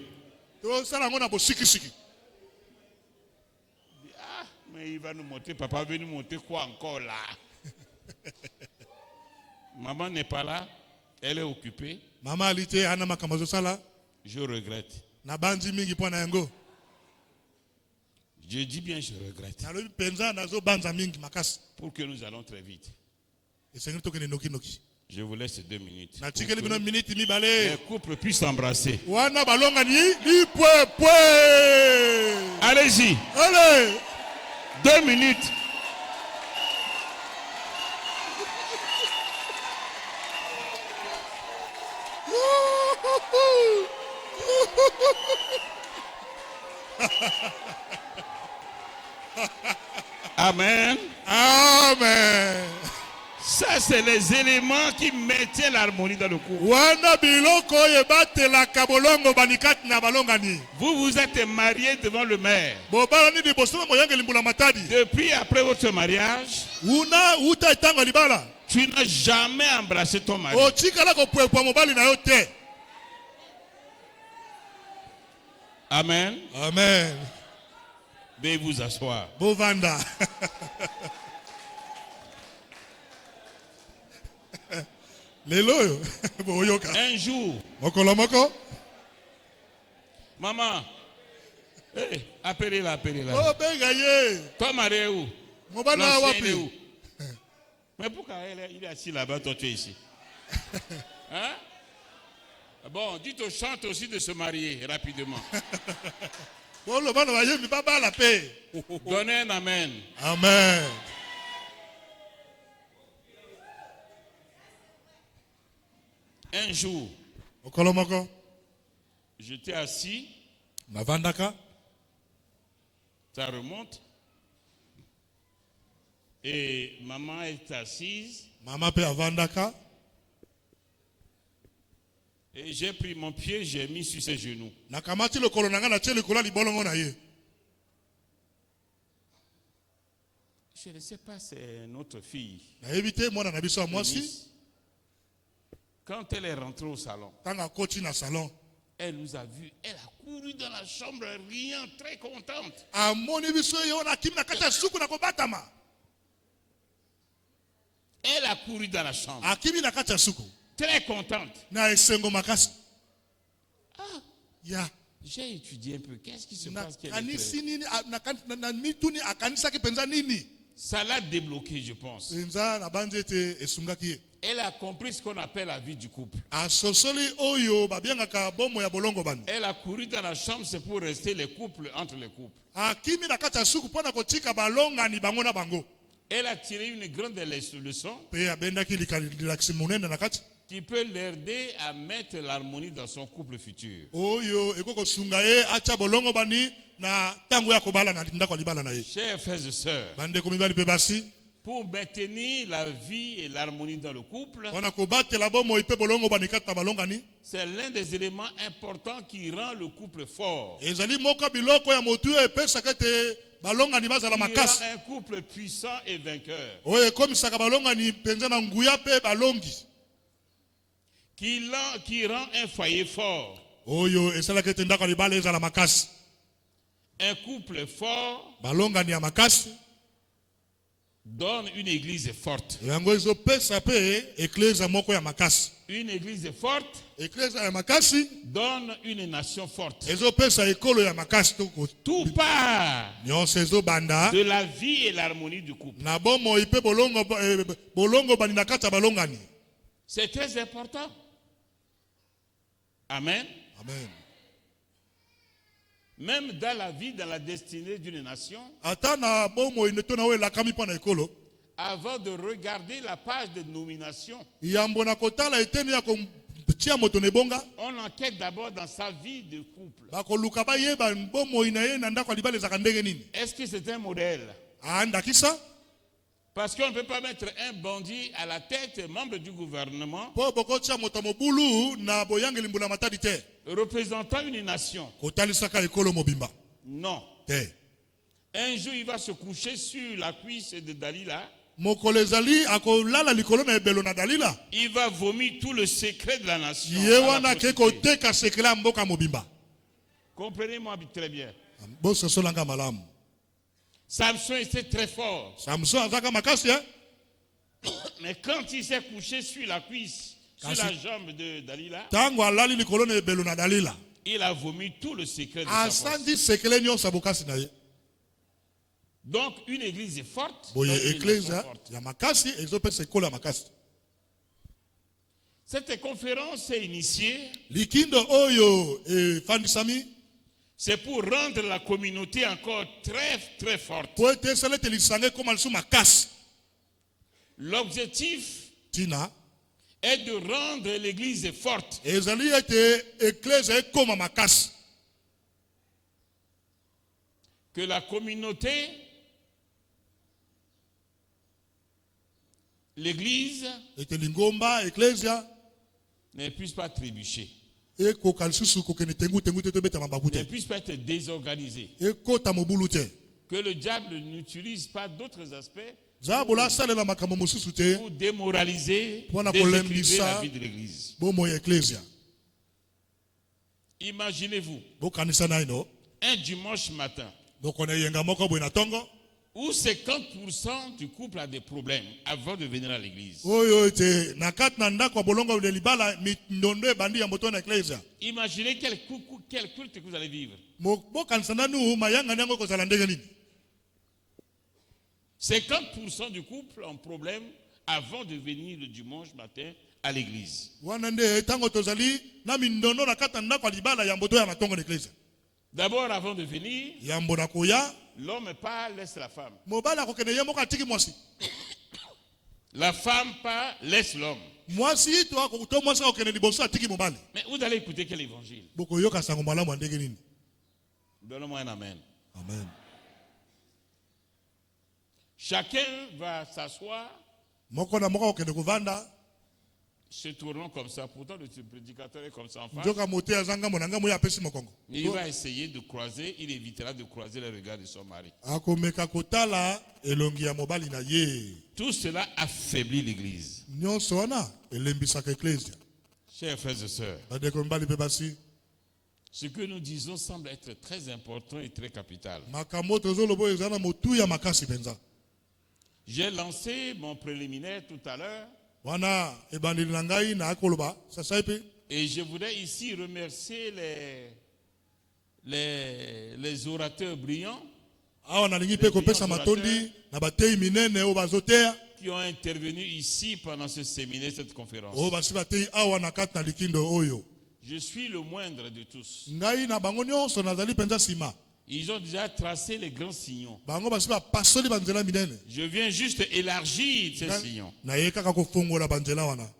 Mais il va nous monter. Papa va nous monter quoi encore là? Maman n'est pas là. Elle est occupée. Je regrette. Je dis bien je regrette. Pour que nous allons très vite. Je vous laisse 2 minutes. Pour que les couples puissent s'embrasser. Allez-y. Allez. 2 minutes. Amen. Amen. Ça, c'est les éléments qui maintiennent l'harmonie dans le couple. Vous vous êtes mariés devant le maire. Depuis après votre mariage, tu n'as jamais embrassé ton mari. Amen. Amen. Veuillez vous asseoir. Bovanda. Un jour, maman, hey, appelez-la. Toi, Marie est où? L'ancien est où? Mais pourquoi il est assis là-bas, toi tu es ici? Hein? Bon, dites aux chantes aussi de se marier rapidement. Donnez un amen. Amen. Un jour, j'étais assis. Ça remonte. Et maman est assise. Mama pe avandaka. Et j'ai pris mon pied, j'ai mis sur ses genoux. Nakamati le kolonanga na tshele kola libolongo na ye. Je ne sais pas, c'est notre fille. Na évité moi na biso moi si. Quand elle est rentrée au salon, Tanga koti na salon. elle nous a vus, elle a couru dans la chambre, riant, très contente. Amoni biso yo na kimi na kata suku na kobatama. Elle a couru dans la chambre, Akimi na kata suku. très contente. Na esengo makasi. Ah, Ya. j'ai étudié un peu. Qu'est-ce qui se Na passe qu'elle est kanisi très- nini na mituni akanisa ki penza nini. Ça l'a débloqué, je pense. Penza na banzete esungaki ye. Elle a compris ce qu'on appelle la vie du couple. Asosoli oyo babiangaka bomo ya bolongo bani. Elle a couru dans la chambre, c'est pour rester les couples entre les couples. Akimi na kata suku pona kotika balonga ni bango na bango. Elle a tiré une grande leçon Pe abendaki likalakisi munene na kati. qui peut l'aider à mettre l'harmonie dans son couple futur. Oyo ekoko sunga ye acha bolongo bani na tango ya kobala na ndako libala na ye. Chers frères et sœurs, Bande komibali pe basi. pour maintenir la vie et l'harmonie dans le couple, Pona kobatela bomo ipe bolongo bani kata balonga ni. c'est l'un des éléments importants qui rend le couple fort. Ezali moko biloko ya motu epesaka te balonga ni bazala Qui rend makasi. un couple puissant et vainqueur. Oyo ekomisaka balonga ni penza na nguya pe balongi. Qui rend un foyer fort. Oyo esalaka ete ndako libala ezala makasi. Un couple fort Balonga ni ya makasi. donne une église forte. Yango ezopesa pe ekleza moko ya makasi. Une église forte Ekleza ya makasi donne une nation forte. ezopesa ekolo ya makasi toko. Tout part Nyonso ezobanda de la vie et l'harmonie du couple. na bomo ipe bolongo bani na kata balongani. C'est très important. Amen. Amen. Même dans la vie, dans la destinée d'une nation, Ata na bomo ineto na we lakami pa na ekolo. avant de regarder la page de nomination, Yambo na kotala eteni ya kotia moto na ebonga. on enquête d'abord dans sa vie de couple. Bakoluka bayeba bomo ina ye na ndako libala ezaka ndenge nini. Est-ce que c'est un modèle? Andakisa Parce qu'on ne peut pas mettre un bandit à la tête, membre du gouvernement, po bokotia moto mobulu na boyangeli mbula matadi te. représentant une nation. Kotalisaka ekolo mobimba. Non. Te. Un jour, il va se coucher sur la cuisse de Dalila. Mokolo ezali akolala likolo na ebelo na Dalila. Il va vomir tout le secret de la nation. Ye à la wana ke prostituée. koteka sekela mboka mobimba. Comprenez-moi très bien. Boso solanga malamu. Samson était très fort. Samson azaka makasi hein? Mais quand il s'est couché sur la cuisse, sur Kasi- la jambe de Dalila, Tango alali likolo na ebelo na Dalila. il a vomi tout le secret de sa force. Asandi sekele nyonso bokasi na ye. Donc, une église est forte. Boye donc une nation ekleza forte. ya makasi ezopesa ekolo ya makasi. Cette conférence est initiée, Likindo oyo efandisami c'est pour rendre la communauté encore très, très forte. po ete esala ete lisanga ekoma lisusu makasi. L'objectif Tina est de rendre l'église forte. ezali ete ekleza ekoma makasi. Que la communauté, l'église, Ete lingomba eklezia ne puisse pas trébucher, ekoka lisusu kokende tengu te tobeta mabaku ne te. puisse pas être désorganisée. Ekota mobulu te. Que le diable n'utilise pas d'autres aspects Zabola asalela makambo mosusu te. pour démoraliser, Wana déséquilibrer kolembisa. la vie de l'église. Bomo ya eklezia. Imaginez-vous, Bokanisa naino. un dimanche matin, Bokone yenga moko boye na tongo. où 50% du couple a des problèmes avant de venir à l'église. Oyo ete na kati na ndako ya bolongo ya libala mindondo ebandi ya moto na eklezia. Imaginez quel culte que vous allez vivre. Bokanisa nanu mayanga nyango kozala ndenge nini. 50% du couple ont problème avant de venir le dimanche matin à l'église. Wana nde tango tozali na mindondo na kati na ndako ya libala ya moto ya na tongo na eklezia. D'abord, avant de venir, Yambo na koya. l'homme part, laisse la femme. Mobala akokende ye moko atiki mwasi. La femme part, laisse l'homme. Mwasi to mwasi akokende liboso atiki mobali. Mais vous allez écouter quel évangile? Boko yoka sango malamu ya ndenge nini. Donne-moi un amen. Amen. Chacun va s'asseoir, Moko na moko okende kovanda. se tournant comme ça. Pourtant, le prédicateur est comme ça en face. Njoka mote azanga monanga moya apesi mokongo. Il va essayer de croiser, il évitera de croiser le regard de son mari. Akomeka kotala elongi ya mobali na ye. Tout cela affaiblit l'église. Nyonso wana elembisaka ecclesia. Chers frères et sœurs, Badeko mbali pe basi. ce que nous disons semble être très important et très capital. Makambo tozolobo ezana motu ya makasi penza. J'ai lancé mon préliminaire tout à l'heure Wana ebandeli na ngai na akoloba sasa ipe. et je voudrais ici remercier les orateurs brillants Awa nalingi pe kopesa matondi na batei minene o bazotea. qui ont intervenu ici pendant ce séminaire, cette conférence. O basi batei awa na kati na likindo oyo. Je suis le moindre de tous. Ngai na bango nyonso nazali penza sima. Ils ont déjà tracé les grands signaux. Bango basi bapasoli banzela minene. Je viens juste élargir ces signaux Na ye kaka kofongola banzela wana.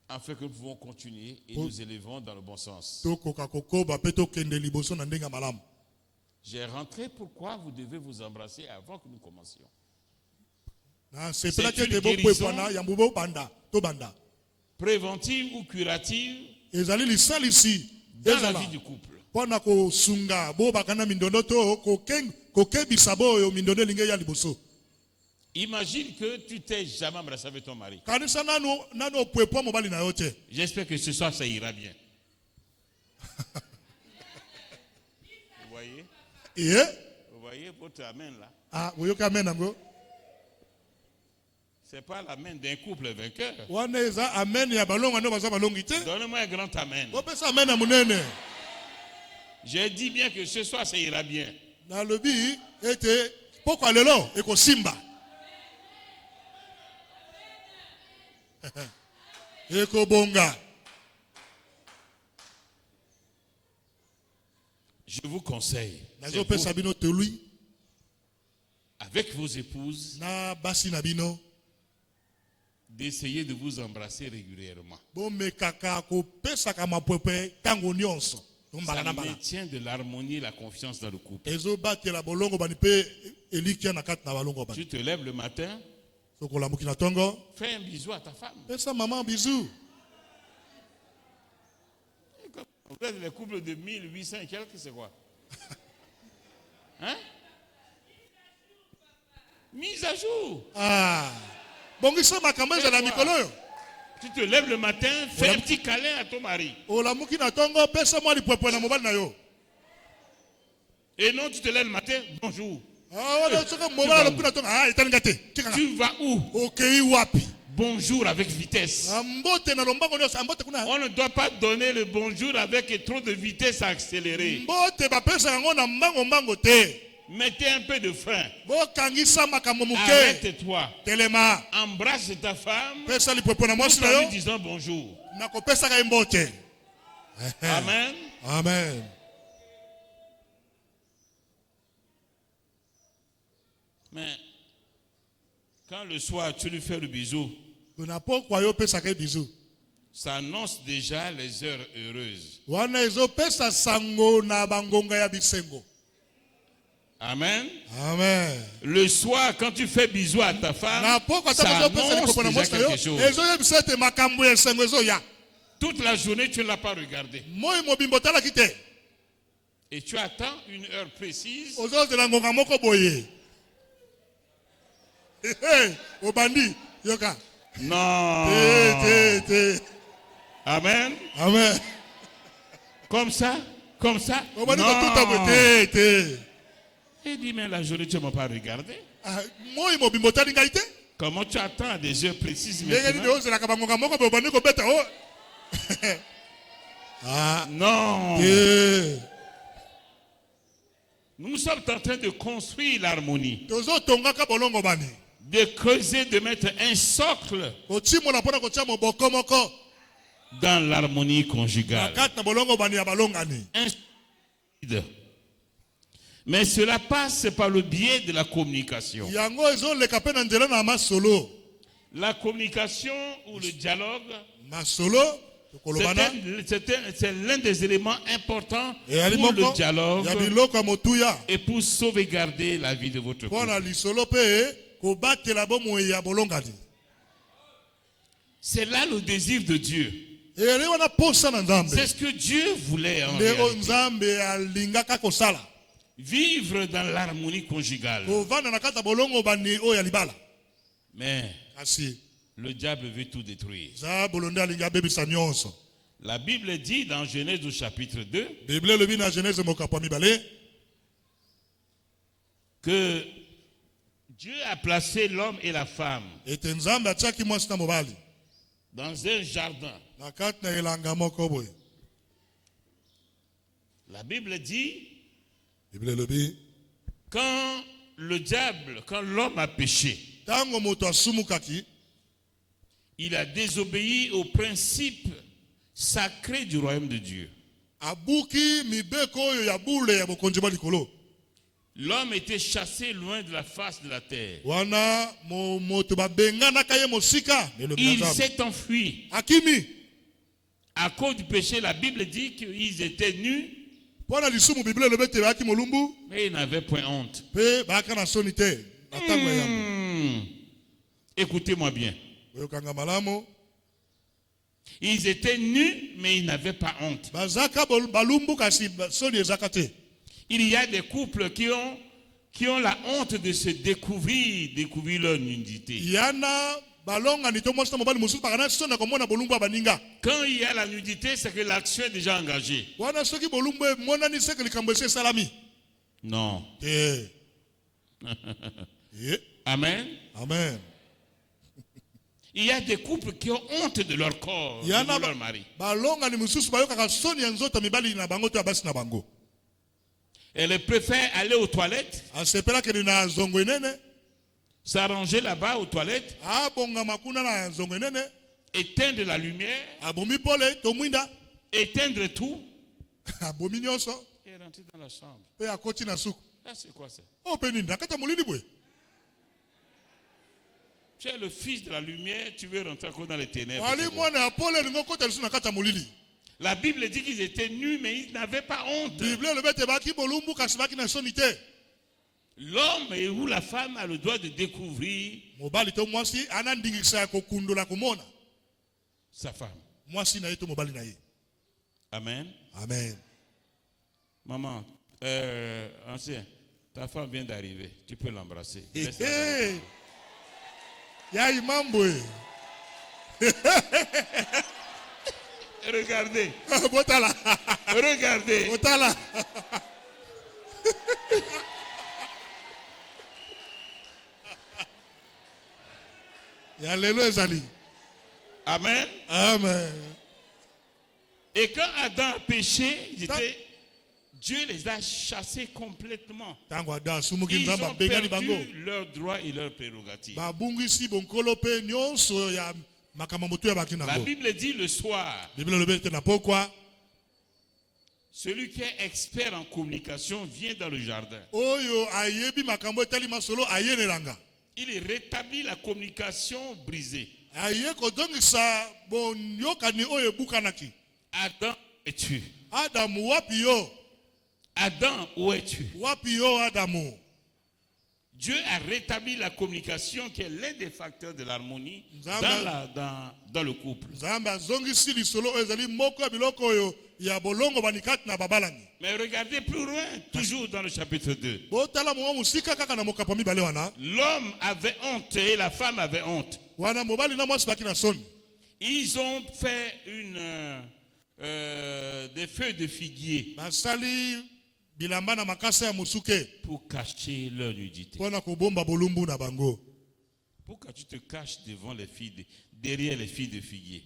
afin que nous pouvons continuer et nous élevons dans le bon sens. Tokoka kokoba pe tokende liboso na ndenga malamu. J'ai rentré pourquoi vous devez vous embrasser avant que nous commencions. Na sepela kete bo pwepwana ya mbubo banda to banda. Préventive ou curative Ezali lisalisi dans la ezala. vie du couple. Pona ko sunga bo bakana mindondo to kokebisa boyo mindondo linge ya liboso. Imagine que tu t'es jamais embrassé avec ton mari. Kanisa nano pwepwa mobali na yote. J'espère que ce soir ça ira bien. Vous voyez? Eh? Vous voyez votre amen là? Ah, woyoka amen nango. C'est pas l'amen d'un couple vainqueur. Wana eza amen ya balonga no baza balongi te. Donnez-moi un grand amen. Opesa amen na munene. J'ai dit bien que ce soir ça ira bien. Na lobi ete poko lelo eko simba. Eko bonga. Je vous conseille, Nazo pesa bino telui avec vos épouses, na basi na bino. d'essayer de vous embrasser régulièrement. Bon me kaka ko pesa kama pwepe tango nyonso. Ça maintient de l'harmonie et la confiance dans le couple. Ezo bati la bolongo bani pe elikia na kati na balongo bani. Tu te lèves le matin, Soko la mukina tongo. fais un bisou à ta femme. Pesa maman bisou. Vous êtes les couples de 1800 et quelques, c'est quoi? Hein? Mise à jour. Ah. Bongisa makambo za la mikolo yo. Tu te lèves le matin, fais un petit câlin à ton mari. O la mukina tongo pesa mwa lipwepo na mobali na yo. Et non, tu te lèves le matin, bonjour. Ah wala soko mobali lopina tongo ah etalinga te. Tu vas où? Okei wapi? Bonjour avec vitesse. Ambote na lombango nyonso ambote kuna. On ne doit pas donner le bonjour avec trop de vitesse accélérée. Mbote bapesa yango na mbango te. Mettez un peu de frein. Bo kangisa makambo muke. Arrête-toi. Telema. Embrasse ta femme. Pesa lipwepo na mwasi na Tout en yo. lui disant bonjour. Na kopesa ka mbote. Amen. Amen. Mais quand le soir tu lui fais le bisou, Tuna pokwa yo pesa ka bisou. ça annonce déjà les heures heureuses. Wana ezo pesa sango na bangonga ya bisengo. Amen. Amen. Le soir, quand tu fais bisou à ta femme, ça annonce déjà quelque chose. Toute la journée, tu ne l'as pas regardé. Et tu attends une heure précise. Non. Amen. Amen. Comme ça. Non. Et dis, mais la journée, tu ne m'as pas regardé. Comment tu attends à des heures précises maintenant? Non. Nous sommes en train de construire l'harmonie. De creuser, de mettre un socle dans l'harmonie conjugale. Un solide. Mais cela passe par le biais de la communication. La communication ou le dialogue C'est l'un des éléments importants pour le dialogue et pour sauvegarder la vie de votre couple. C'est là le désir de Dieu. C'est ce que Dieu voulait en réalité. Vivre dans l'harmonie conjugale. Mais le diable veut tout détruire. La Bible dit dans Genèse au chapitre 2 que Dieu a placé l'homme et la femme dans un jardin. La Bible dit quand l'homme a péché, il a désobéi au principe sacré du royaume de Dieu. L'homme était chassé loin de la face de la terre. Il s'est enfui. À cause du péché, la Bible dit qu'ils étaient nus, mais ils n'avaient point honte. Écoutez-moi bien. Ils étaient nus, mais ils n'avaient pas honte. Il y a des couples qui ont la honte de se découvrir leur nudité. Quand il y a la nudité, c'est que l'action est déjà engagée. Non. Amen. Amen. Il y a des couples qui ont honte de leur corps, de leur mari. Elle préfère aller aux toilettes, s'arranger là-bas aux toilettes, éteindre la lumière, éteindre tout, et rentrer dans la chambre. Là, c'est quoi ça? Tu es le fils de la lumière, tu veux rentrer encore dans les ténèbres. La Bible dit qu'ils étaient nus, mais ils n'avaient pas honte. L'homme ou la femme a le droit de découvrir sa femme. Amen. Amen. Maman, ancien, ta femme vient d'arriver. Tu peux l'embrasser. Regardez. Regardez. Amen. Amen. Et quand Adam a péché, Dieu les a chassés complètement. Ils ont perdu leurs droits et leurs prérogatives. La Bible dit le soir, celui qui est expert en communication vient dans le jardin. Il rétablit la communication brisée. Adam, où es-tu? Adam, où es-tu? Dieu a rétabli la communication qui est l'un des facteurs de l'harmonie dans le couple. Mais regardez plus loin, toujours dans le chapitre 2. L'homme avait honte et la femme avait honte. Ils ont fait des feuilles de figuier pour cacher leur nudité. Pourquoi tu te caches derrière les filles de figuier?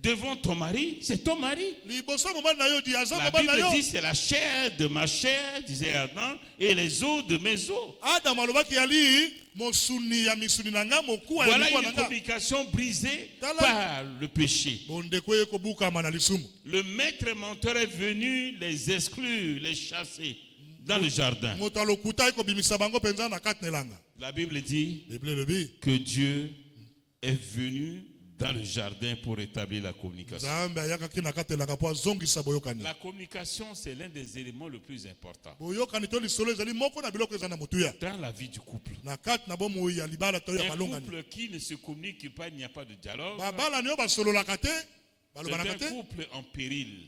Devant ton mari, c'est ton mari. La Bible dit c'est la chair de ma chair, disait Adam, et les os de mes os. Voilà une communication brisée par le péché. Le maître menteur est venu les exclure, les chasser dans le jardin. La Bible dit que Dieu est venu dans le jardin pour établir la communication. La communication, c'est l'un des éléments les plus importants dans la vie du couple. Un couple qui ne se communique pas, il n'y a pas de dialogue. C'est un couple en péril.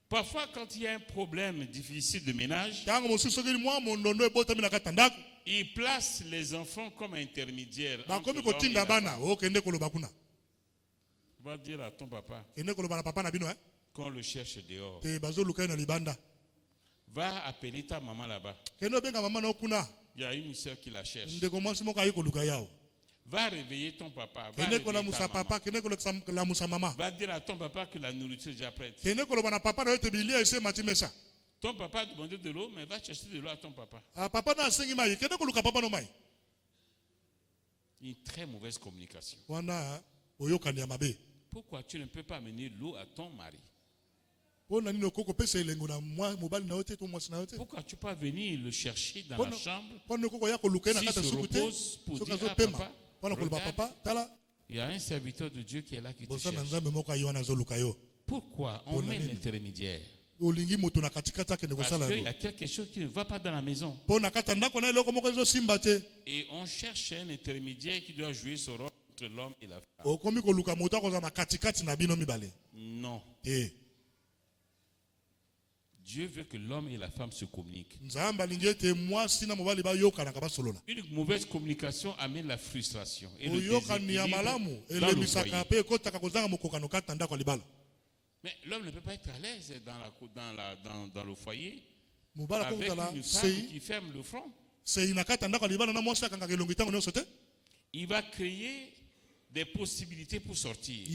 Parfois, quand il y a un problème difficile de ménage, il place les enfants comme intermédiaires. Va dire à ton papa qu'on le cherche dehors. Va appeler ta maman là-bas. Il y a une soeur qui la cherche. Va réveiller ton papa. Va dire à ton papa que la nourriture est déjà prête. Ton papa a demandé de l'eau, mais va chercher de l'eau à ton papa. Une très mauvaise communication. Pourquoi tu ne peux pas amener l'eau à ton mari? Pourquoi tu peux pas venir le chercher dans la chambre? S'il se repose pour dire à papa, regarde, il y a un serviteur de Dieu qui est là qui te cherche. Pourquoi on met l'intermédiaire? Parce qu'il y a quelque chose qui ne va pas dans la maison. Et on cherche un intermédiaire qui doit jouer ce rôle entre l'homme et la femme. Non. Dieu veut que l'homme et la femme se communiquent. Une mauvaise communication amène la frustration et le déséquilibre dans le foyer. Mais l'homme ne peut pas être à l'aise dans le foyer avec une femme qui ferme le front. Il va créer des possibilités pour sortir.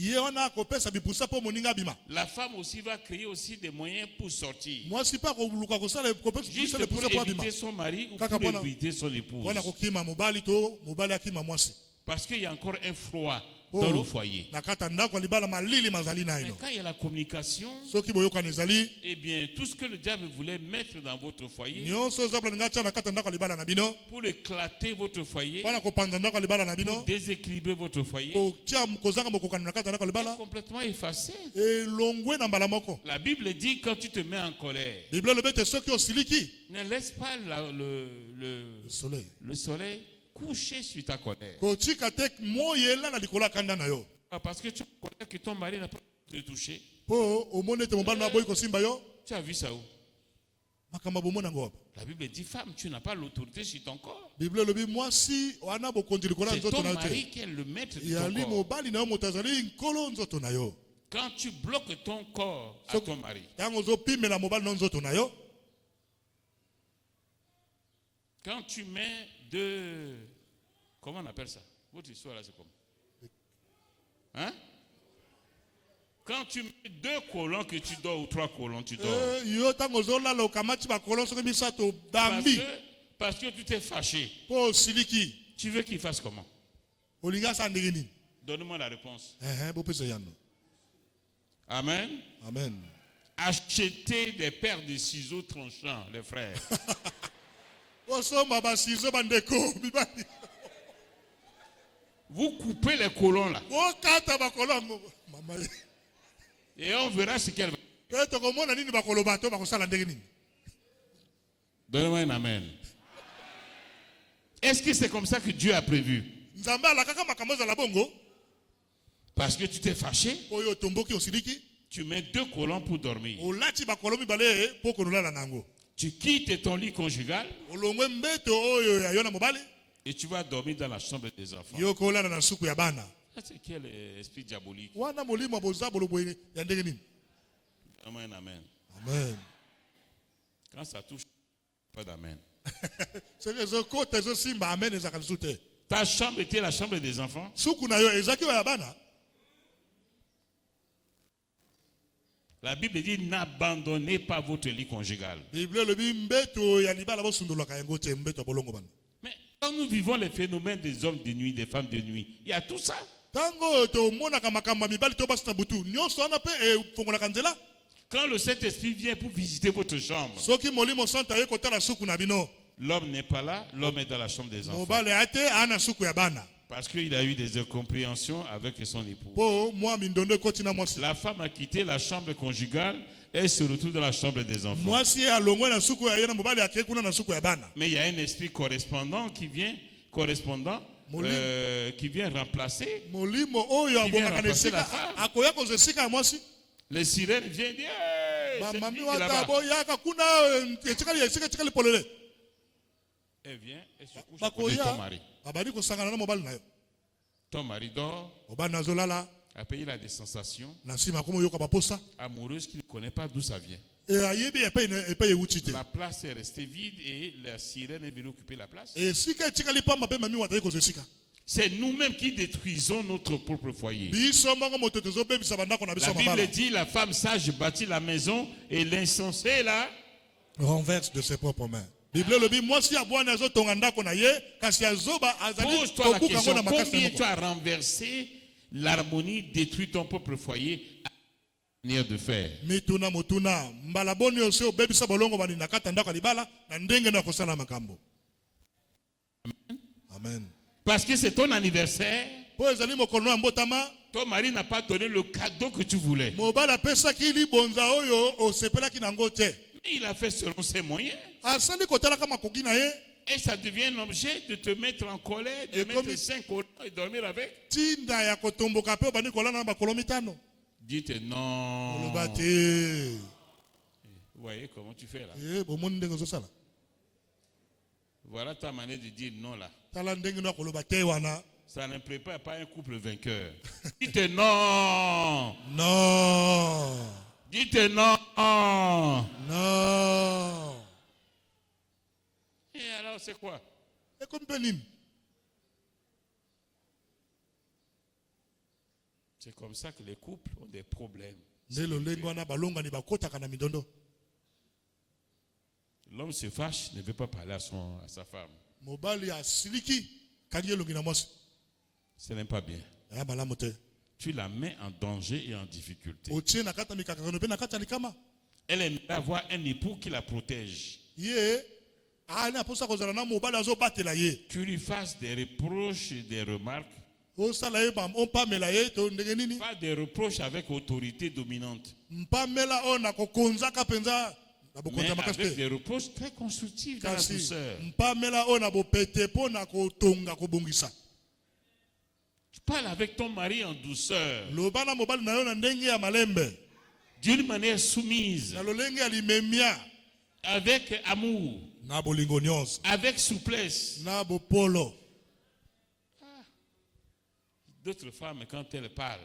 La femme aussi va créer aussi des moyens pour sortir. Juste pour éviter son mari ou pour éviter son épouse. Parce qu'il y a encore un froid dans le foyer. Mais quand il y a la communication, eh bien, tout ce que le diable voulait mettre dans votre foyer, pour éclater votre foyer, pour déséquilibrer votre foyer, est complètement effacé. La Bible dit quand tu te mets en colère, ne laisse pas le soleil coucher sur ta colère. Parce que tu as colère que ton mari n'a pas te touché. Tu as vu ça où? La Bible dit, femme, tu n'as pas l'autorité sur ton corps. C'est ton mari qui est le maître de ton corps. Quand tu bloques ton corps à ton mari, quand tu mets deux... Comment on appelle ça? Votre histoire là, c'est comment? Hein? Quand tu mets 2 colons que tu dors ou 3 colons, tu dors. Parce que tu t'es fâché. Tu veux qu'il fasse comment? Donne-moi la réponse. Amen. Amen. Achetez des paires de ciseaux tranchants, les frères. Vous coupez les colons là. Et on verra ce qu'elle va. Donne-moi un amen. Est-ce que c'est comme ça que Dieu a prévu? Parce que tu t'es fâché. Tu mets 2 colons pour dormir. Tu quittes ton lit conjugal. Et tu vas dormir dans la chambre des enfants. C'est quel esprit diabolique? Donne-moi un amen. Amen. Quand ça touche, pas d'amen. Ta chambre était la chambre des enfants. La Bible dit n'abandonnez pas votre lit conjugal. Mais quand nous vivons les phénomènes des hommes de nuit, des femmes de nuit, il y a tout ça. Quand le Saint-Esprit vient pour visiter votre chambre, l'homme n'est pas là, l'homme est dans la chambre des enfants. Parce qu'il a eu des incompréhensions avec son époux. La femme a quitté la chambre conjugale et se retrouve dans la chambre des enfants. Mais il y a un esprit correspondant qui vient remplacer la femme. Les sirènes viennent dire elle vient et se couche à côté de ton mari. Ton mari dort, après il a des sensations amoureuses qu'il ne connaît pas d'où ça vient. La place est restée vide et la sirène est venue occuper la place. C'est nous-mêmes qui détruisons notre propre foyer. La Bible dit la femme sage bâtit la maison et l'insensé là renverse de ses propres mains. Pose-toi la question, combien tu as renversé l'harmonie, détruit ton propre foyer à manière de faire. Amen. Parce que c'est ton anniversaire. Ton mari n'a pas donné le cadeau que tu voulais. Il a fait selon ses moyens. Et ça devient un objet de te mettre en colère, de mettre 5 colons et dormir avec. Dites non. Vous voyez comment tu fais là? Voilà ta manière de dire non là. Ça ne prépare pas un couple vainqueur. Dites non. Non. Dites non. Non. Et alors c'est quoi? C'est comme ça que les couples ont des problèmes. L'homme se fâche, ne veut pas parler à sa femme. Ce n'est pas bien. Tu la mets en danger et en difficulté. Elle aimerait avoir un époux qui la protège. Tu lui fasses des reproches et des remarques. Pas des reproches avec autorité dominante. Mais avec des reproches très constructifs dans la douceur. Tu parles avec ton mari en douceur. D'une manière soumise. Avec amour. Avec souplesse. D'autres femmes, quand elles parlent,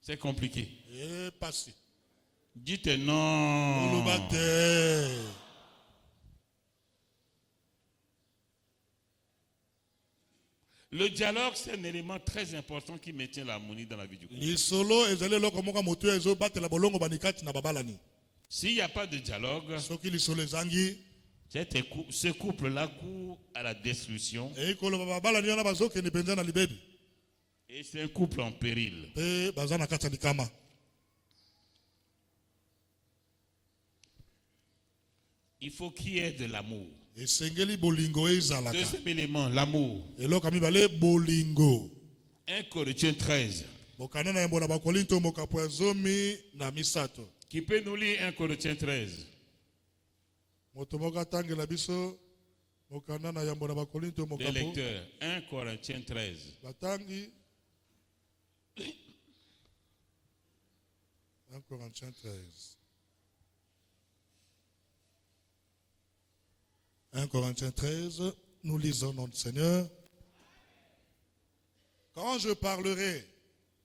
c'est compliqué. Dites non. Le dialogue, c'est un élément très important qui maintient l'harmonie dans la vie du couple. S'il n'y a pas de dialogue, ce couple-là court à la destruction. Et c'est un couple en péril. Il faut qu'il y ait de l'amour. Deuxième élément, l'amour. 1 Corinthiens 13. Qui peut nous lire 1 Corinthiens 13? Des lecteurs. 1 Corinthiens 13. 1 Corinthiens 13. 1 Corinthiens 13, nous lisons notre Seigneur. Quand je parlerai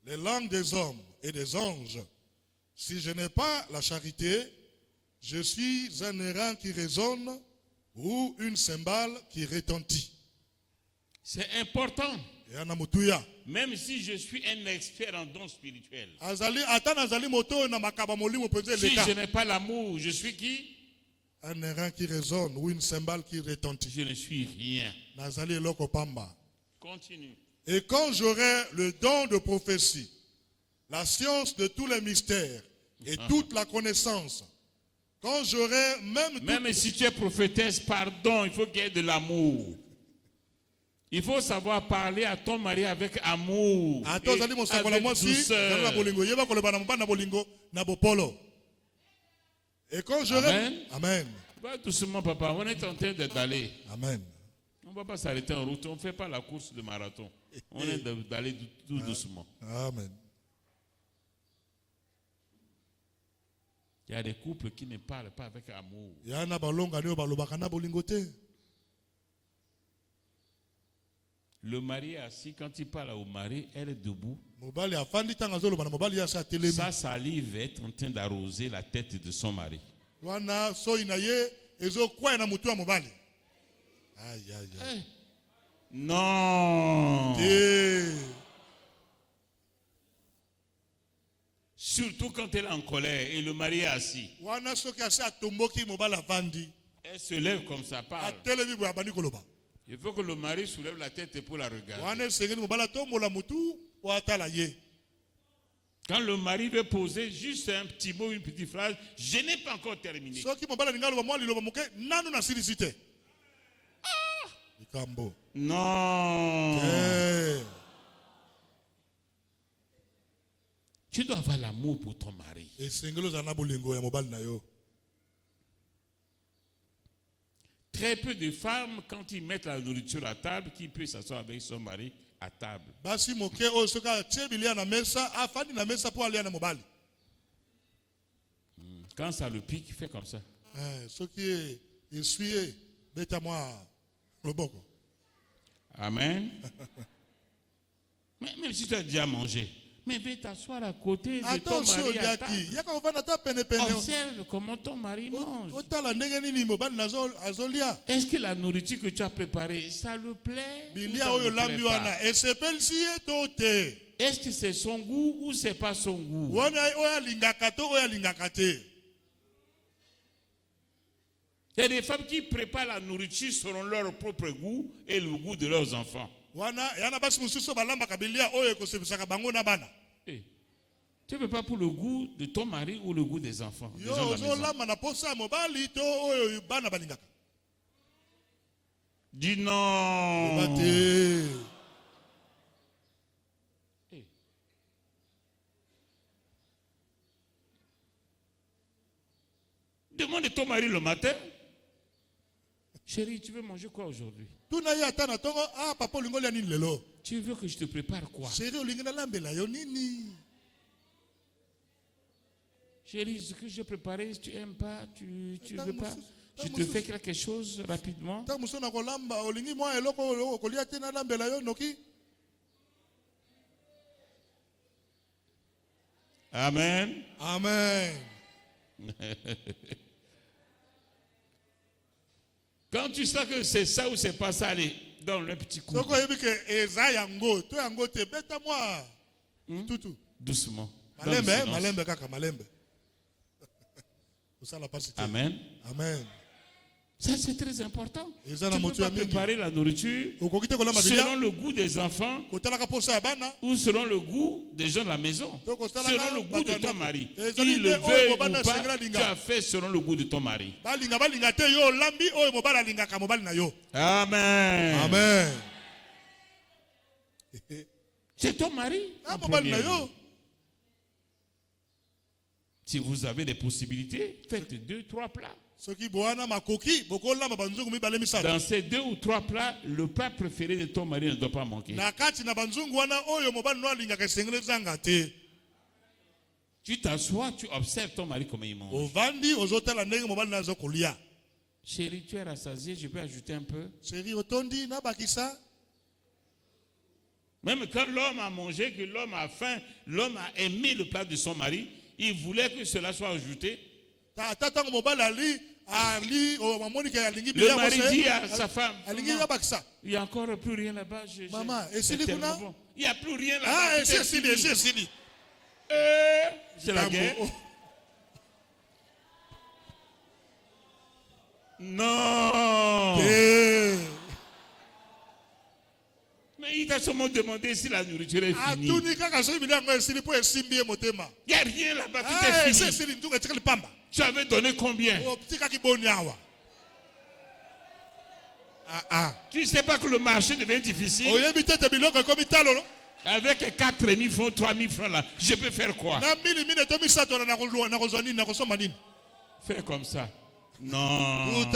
les langues des hommes et des anges, si je n'ai pas la charité, je suis un airain qui résonne ou une cymbale qui retentit. C'est important. Même si je suis un expert en dons spirituels. Si je n'ai pas l'amour, je suis qui? Un airain qui résonne ou une cymbale qui retentit. Je ne suis rien. Continue. Et quand j'aurai le don de prophétie, la science de tous les mystères et toute la connaissance, Quand j'aurai Même si tu es prophétesse, pardon, il faut qu'il y ait de l'amour. Il faut savoir parler à ton mari avec amour et avec douceur. Et quand j'aurai... Amen. Amen. Va doucement, papa. On est en train d'aller. Amen. On ne va pas s'arrêter en route. On ne fait pas la course de marathon. On est d'aller tout doucement. Amen. Il y a des couples qui ne parlent pas avec amour. Le mari est assis, quand il parle au mari, elle est debout. Sa salive est en train d'arroser la tête de son mari. Non. Surtout quand elle est en colère et le mari est assis. Elle se lève comme ça, parle. Il faut que le mari soulève la tête pour la regarder. Quand le mari veut poser juste un petit mot, une petite phrase, je n'ai pas encore terminé. Non. Tu dois avoir l'amour pour ton mari. Très peu de femmes, quand ils mettent la nourriture à table, qui peut s'asseoir avec son mari à table. Quand ça le pique, il fait comme ça. Amen. Même si tu as déjà mangé, mais vais t'asseoir à côté de ton mari à table. Observe comment ton mari mange. Est-ce que la nourriture que tu as préparée, ça le plaît? Est-ce que c'est son goût ou c'est pas son goût? Il y a des femmes qui préparent la nourriture selon leur propre goût et le goût de leurs enfants. Hey, tu ne veux pas pour le goût de ton mari ou le goût des enfants, des gens de la maison. Dis non. Hey. Demande à ton mari le matin. Chérie, tu veux manger quoi aujourd'hui? Tu veux que je te prépare quoi? Chérie, ce que j'ai préparé, tu n'aimes pas, tu ne veux pas. Je te fais quelque chose rapidement. Amen. Amen. Quand tu sais que c'est ça ou c'est pas ça, allez, donne le petit coup. Doucement. Amen. Amen. Ça, c'est très important. Tu ne peux pas préparer la nourriture selon le goût des enfants ou selon le goût des gens de la maison. Selon le goût de ton mari. Il le veut ou pas, tu as fait selon le goût de ton mari. Amen. Amen. C'est ton mari. Si vous avez des possibilités, faites 2-3 plats. Dans ces 2 ou 3 plats, le plat préféré de ton mari ne doit pas manquer. Tu t'assois, tu observes ton mari comment il mange. Chérie, tu es rassasié, je peux ajouter un peu. Même quand l'homme a mangé, que l'homme a faim, l'homme a aimé le plat de son mari, il voulait que cela soit ajouté. Le mari dit à sa femme, il n'y a encore plus rien là-bas. C'est tellement bon. Il n'y a plus rien là-bas. C'est la guerre. Non. Mais il t'a seulement demandé si la nourriture est finie. Il n'y a rien là-bas, tout est fini. Tu avais donné combien? Tu ne sais pas que le marché devient difficile? Avec 4 000 francs, 3 000 francs là, je peux faire quoi? Fais comme ça. Non.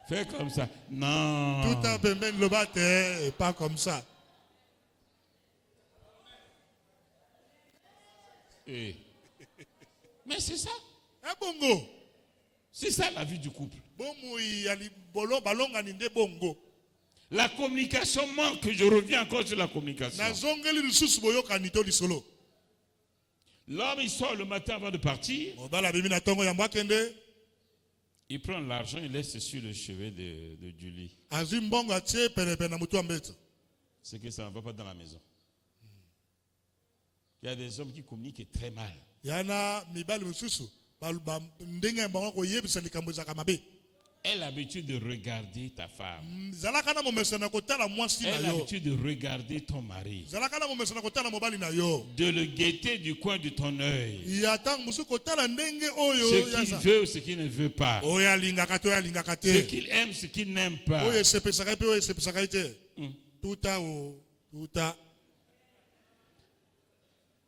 Fais comme ça. Non. Tout à fait, même le bâtiment, pas comme ça. Eh. Mais c'est ça. Bongo. C'est ça la vie du couple. Bongo. La communication manque. Je reviens encore sur la communication. L'homme, il sort le matin avant de partir. Il prend l'argent, il laisse sur le chevet du lit. C'est que ça ne va pas dans la maison. Il y a des hommes qui communiquent très mal. Aie l'habitude de regarder ta femme. Aie l'habitude de regarder ton mari. De le guetter du coin de ton œil. Ce qu'il veut ou ce qu'il ne veut pas. Ce qu'il aime, ce qu'il n'aime pas.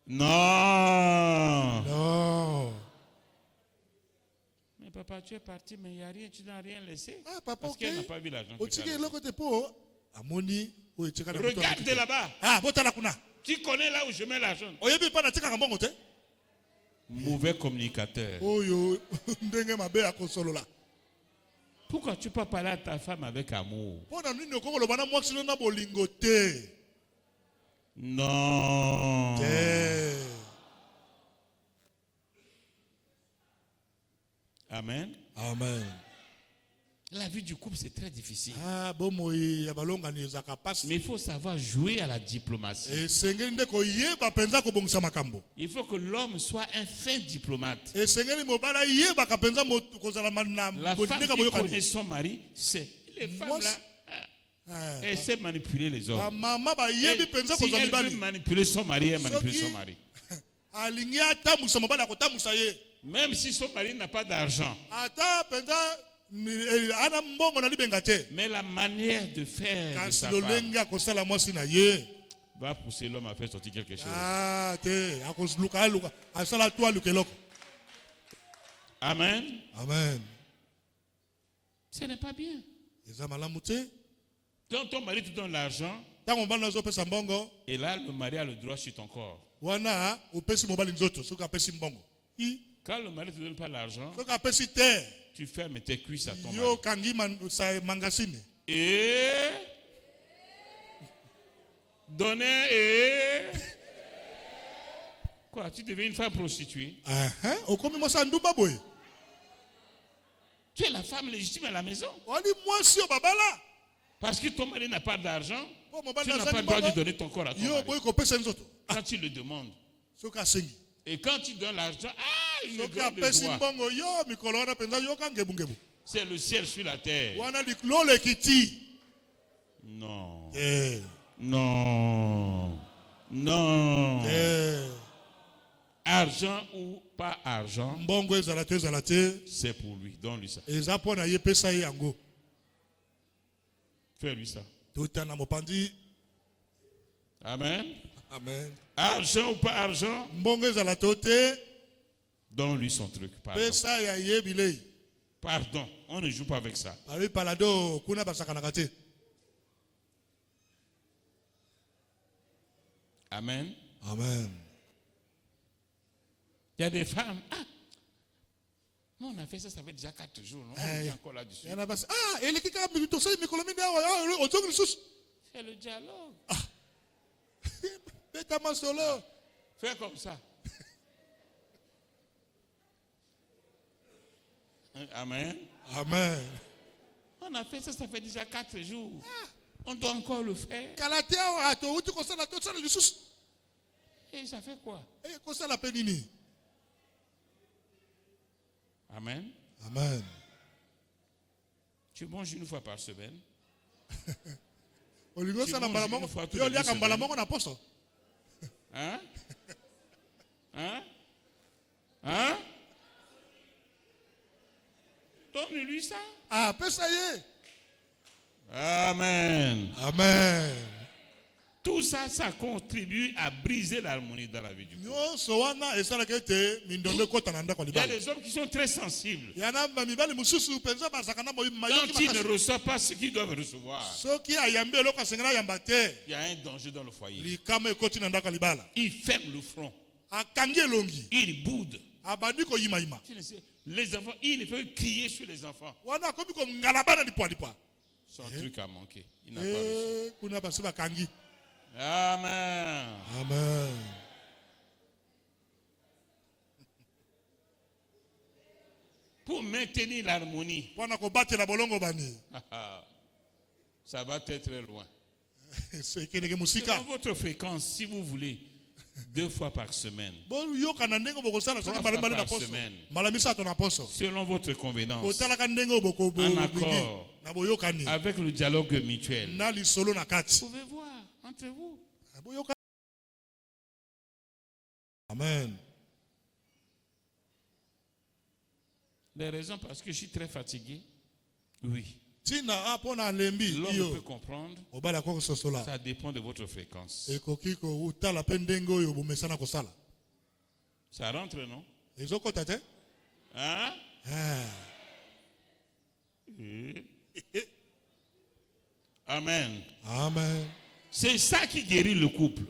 Non. Non. Mais papa, tu es parti, mais il n'y a rien, tu n'as rien laissé. Ah, papa, parce qu'elle n'a pas vu l'argent. Regarde là-bas. Tu connais là où je mets l'argent. Mauvais communicateur. Pourquoi tu peux parler à ta femme avec amour? Non. Amen. Amen. La vie du couple, c'est très difficile. Mais il faut savoir jouer à la diplomatie. Il faut que l'homme soit un fin diplomate. La femme qui connaît son mari, c'est les femmes là. Elle sait manipuler les hommes. Si elle veut manipuler son mari, elle manipule son mari. Même si son mari n'a pas d'argent. Mais la manière de faire de sa femme va pousser l'homme à faire sortir quelque chose. Amen. Amen. Ce n'est pas bien. Quand ton mari te donne l'argent, et là, le mari a le droit sur ton corps. Quand le mari ne te donne pas l'argent, tu fermes tes cuisses à ton mari. Et donner et... Quoi, tu deviens une femme prostituée? Tu es la femme légitime à la maison. Parce que ton mari n'a pas d'argent, tu n'as pas le droit de donner ton corps à ton mari. Quand tu le demandes. Et quand tu donnes l'argent, il ne donne le droit. C'est le ciel sur la terre. Non. Non. Non. Argent ou pas argent, c'est pour lui. Donne-lui ça. Fais-lui ça. Amen. Amen. Argent ou pas argent, donne-lui son truc. Pardon. Pardon. On ne joue pas avec ça. Amen. Amen. Il y a des femmes. Nous, on a fait ça, ça fait déjà 4 jours. Non? On est encore là-dessus. C'est le dialogue. Fais comme ça. Amen. Amen. On a fait ça, ça fait déjà 4 jours. On doit encore le faire. Et ça fait quoi? Amen. Amen. Tu manges une fois par semaine. Hein? Hein? Hein? Donne-lui ça. Ah, peut ça y est. Amen. Amen. Tout ça, ça contribue à briser l'harmonie dans la vie du couple. Il y a des hommes qui sont très sensibles. Quand ils ne reçoivent pas ce qu'ils doivent recevoir, il y a un danger dans le foyer. Il ferme le front. Il boude. Les enfants, il ne peut crier sur les enfants. Son truc a manqué. Il n'a pas reçu. Amen. Amen. Pour maintenir l'harmonie, ça va être très loin. Selon votre fréquence, si vous voulez, 2 fois par semaine. 3 fois par semaine. Selon votre convenance. En accord avec le dialogue mutuel. Vous pouvez voir entre vous. Amen. Les raisons parce que je suis très fatigué. Oui. L'homme peut comprendre. Ça dépend de votre fréquence. Ça rentre, non? Hein? Amen. Amen. C'est ça qui guérit le couple.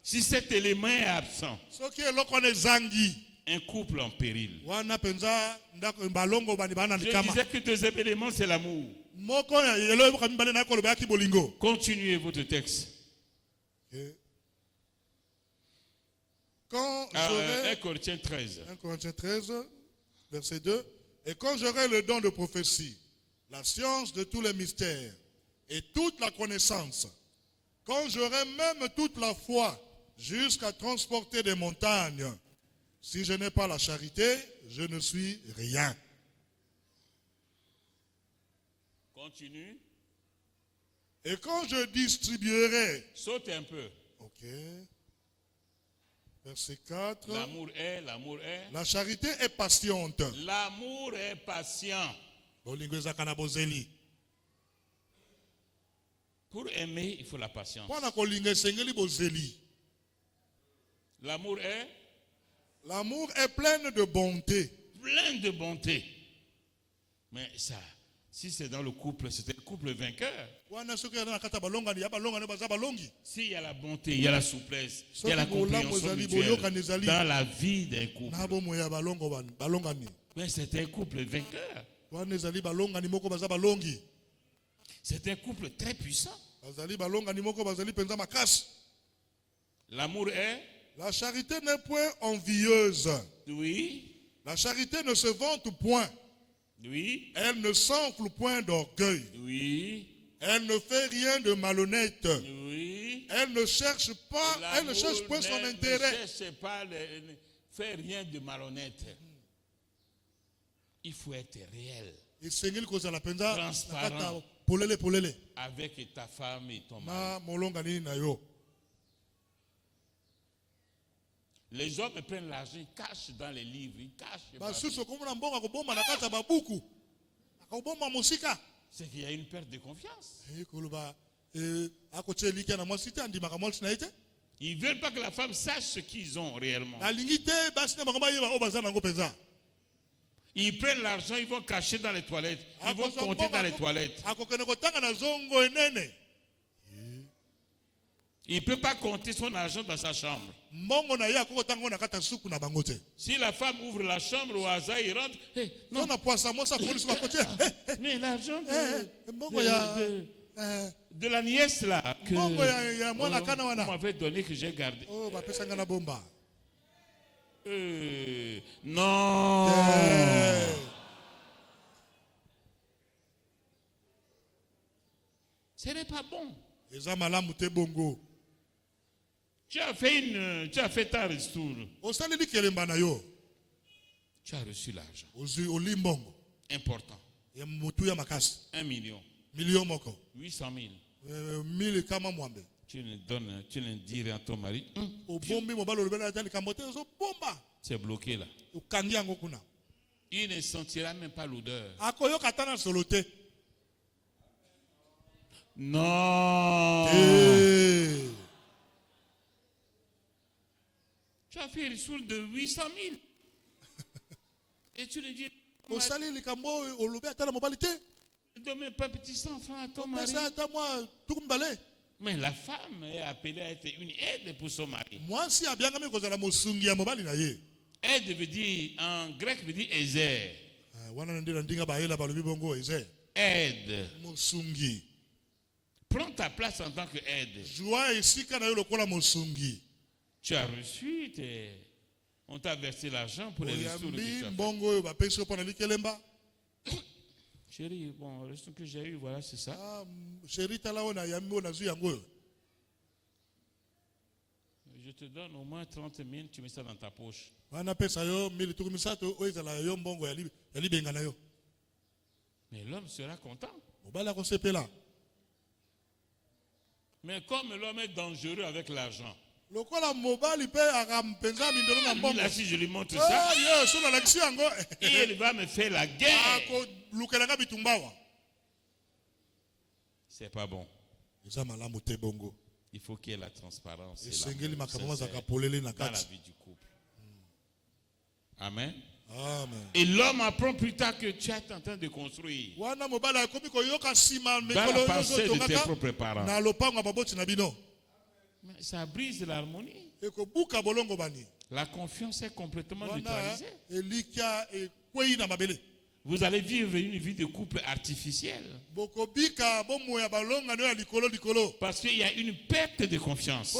Si cet élément est absent, un couple en péril. Je disais que 2e élément, c'est l'amour. Continuez votre texte. 1 Corinthiens 13. 1 Corinthiens 13, verset 2. Et quand j'aurai le don de prophétie, la science de tous les mystères et toute la connaissance, quand j'aurai même toute la foi jusqu'à transporter des montagnes, si je n'ai pas la charité, je ne suis rien. Continue. Et quand je distribuerai... Saute un peu. Ok. Verset 4. L'amour est. La charité est patiente. L'amour est patient. Pour aimer, il faut la patience. L'amour est? L'amour est plein de bonté. Plein de bonté. Mais ça, si c'est dans le couple, c'est un couple vainqueur. S'il y a la bonté, il y a la souplesse, il y a la compréhension mutuelle dans la vie d'un couple. Mais c'est un couple vainqueur. C'est un couple très puissant. L'amour est? La charité n'est point envieuse. Oui. La charité ne se vante point. Oui. Elle ne s'enfle point d'orgueil. Oui. Elle ne fait rien de malhonnête. Oui. Elle ne cherche pas, elle ne cherche point son intérêt. Ne cherche pas, ne fait rien de malhonnête. Il faut être réel. Transparent. Avec ta femme et ton mari. Les hommes prennent l'argent, ils cachent dans les livres, ils cachent. C'est qu'il y a une perte de confiance. Ils ne veulent pas que la femme sache ce qu'ils ont réellement. Ils prennent l'argent, ils vont cacher dans les toilettes. Ils vont compter dans les toilettes. Il ne peut pas compter son argent dans sa chambre. Si la femme ouvre la chambre au hasard, il rentre. Hey, non. Mais l'argent de la nièce là, que on m'avait donné, que j'ai gardé. Non. Ce n'est pas bon. Tu as fait ta ristourne. Tu as reçu l'argent. Important. 1 million. 800 000. Tu ne dis rien à ton mari. C'est bloqué là. Il ne sentira même pas l'odeur. Non. Tu as fait une soule de 800 000. Et tu lui dis, donne pas petit enfant à ton mari. Mais la femme est appelée à être une aide pour son mari. Aide veut dire, en grec veut dire Ezer. Aide. Prends ta place en tant qu'aide. Tu as reçu, on t'a versé l'argent pour les ressources que tu as fait. Chérie, bon, le ressources que j'ai eu, voilà, c'est ça. Je te donne au moins 30 000, tu mets ça dans ta poche. Mais l'homme sera content. Mais comme l'homme est dangereux avec l'argent, là, si je lui montre ça, il va me faire la guerre. C'est pas bon. Il faut qu'il y ait la transparence et l'amour sincère dans la vie du couple. Amen. Et l'homme apprend plus tard que tu es en train de construire dans la parcelle de tes propres parents. Mais ça brise l'harmonie. La confiance est complètement neutralisée. Vous allez vivre une vie de couple artificielle. Parce qu'il y a une perte de confiance.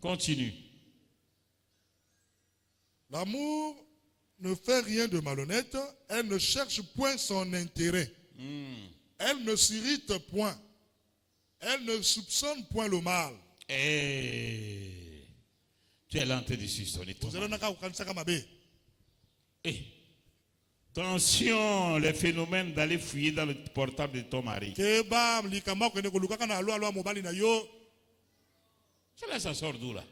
Continue. L'amour ne fait rien de malhonnête. Elle ne cherche point son intérêt. Elle ne s'irrite point. Elle ne soupçonne point le mal. Tu es là en train de soupçonner ton mal. Attention, les phénomènes d'aller fouiller dans le portable de ton mari. Ça sort d'où là?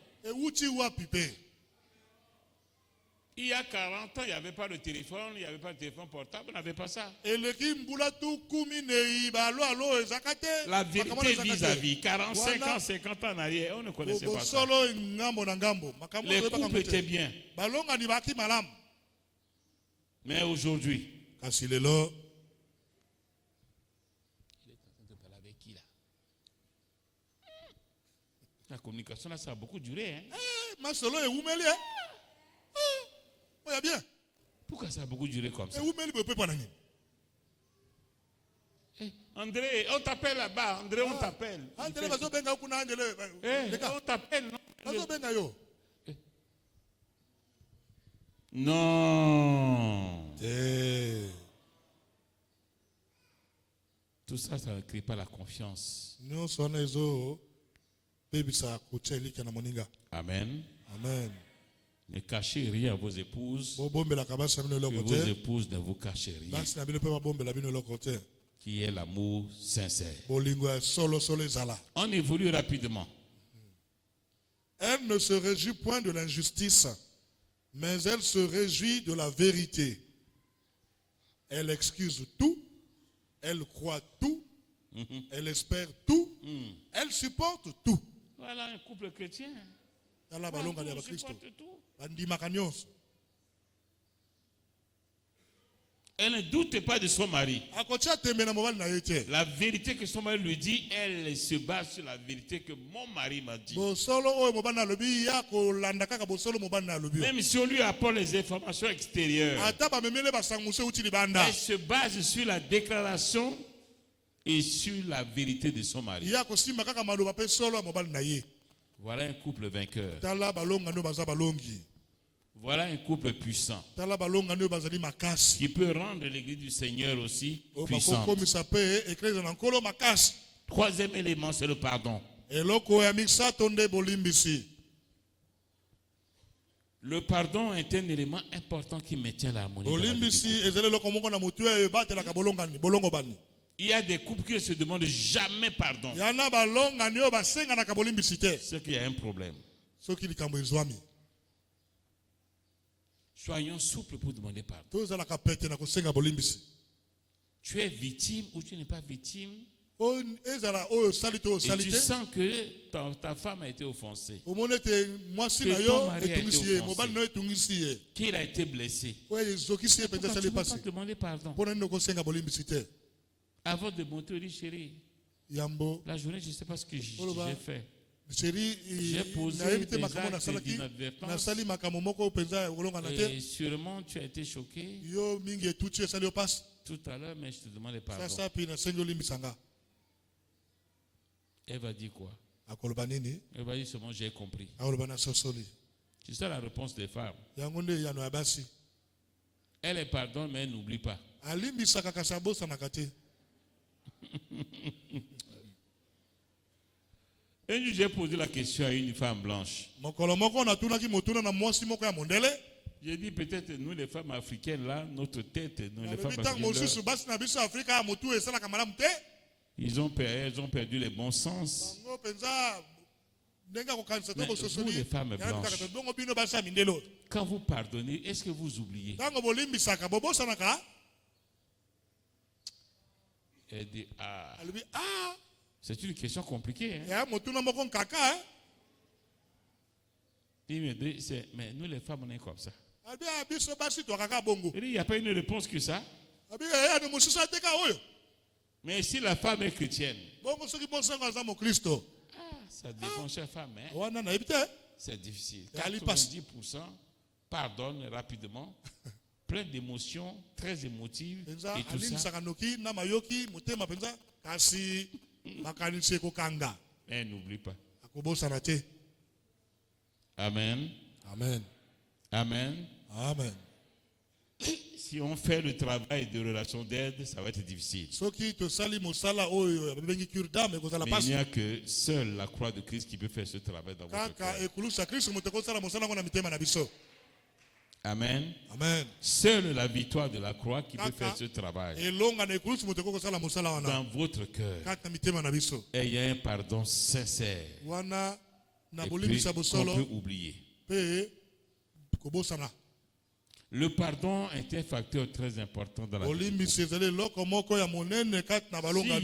Il y a 40 ans, il n'y avait pas de téléphone, il n'y avait pas de téléphone portable, on n'avait pas ça. La vérité vis-à-vis, 45 ans, 50 ans en arrière, on ne connaissait pas ça. Les couples étaient bien. Mais aujourd'hui, il est en train de parler avec qui là? La communication là, ça a beaucoup duré. Hein? Pourquoi ça a beaucoup duré comme ça? André, on t'appelle là-bas. André, on t'appelle. On t'appelle, non? Non. Tout ça, ça ne crée pas la confiance. Amen. Amen. Ne cachez rien à vos épouses. Que vos épouses ne vous cachent rien. Qui est l'amour sincère. On évolue rapidement. Elle ne se réjouit point de l'injustice, mais elle se réjouit de la vérité. Elle excuse tout, elle croit tout, elle espère tout, elle supporte tout. Voilà un couple chrétien. Elle ne doute pas de son mari. La vérité que son mari lui dit, elle se base sur la vérité que mon mari m'a dit. Même si on lui apporte les informations extérieures, elle se base sur la déclaration et sur la vérité de son mari. Voilà un couple vainqueur. Voilà un couple puissant qui peut rendre l'église du Seigneur aussi puissante. Troisième élément, c'est le pardon. Le pardon est un élément important qui maintient l'harmonie. Il y a des couples qui ne se demandent jamais pardon. C'est qu'il y a un problème. Soyons souples pour demander pardon. Tu es victime ou tu n'es pas victime. Et tu sens que ta femme a été offensée. Que ton mari a été offensé. Qu'il a été blessé. Pourquoi tu ne peux pas demander pardon? Avant de monter, on dit chérie, la journée, je ne sais pas ce que j'ai fait. J'ai posé des actes d'inadvertance. Et sûrement tu as été choqué tout à l'heure, mais je te demande pardon. Elle va dire quoi? Elle va dire seulement j'ai compris. C'est ça la réponse des femmes. Elle est pardonne, mais elle n'oublie pas. Un jour, j'ai posé la question à une femme blanche. J'ai dit peut-être nous les femmes africaines là, notre tête, nous les femmes africaines, elles ont perdu les bons sens. Mais vous les femmes blanches, quand vous pardonnez, est-ce que vous oubliez? Elle dit c'est une question compliquée. Hein? Il me dit, mais nous les femmes on est comme ça. Il n'y a pas une réponse que ça. Mais si la femme est chrétienne, ça dépend chez la femme. Hein? C'est difficile. 90% pardonne rapidement, plein d'émotions, très émotives et tout ça. Mais n'oublie pas. Amen. Amen. Amen. Amen. Si on fait le travail de relation d'aide, ça va être difficile. Mais il n'y a que seule la croix de Christ qui peut faire ce travail dans votre cœur. Amen. Amen. Seule la victoire de la croix qui peut faire ce travail dans votre cœur. Et il y a un pardon sincère qu'on peut oublier. Le pardon est un facteur très important dans la vie. S'il n'y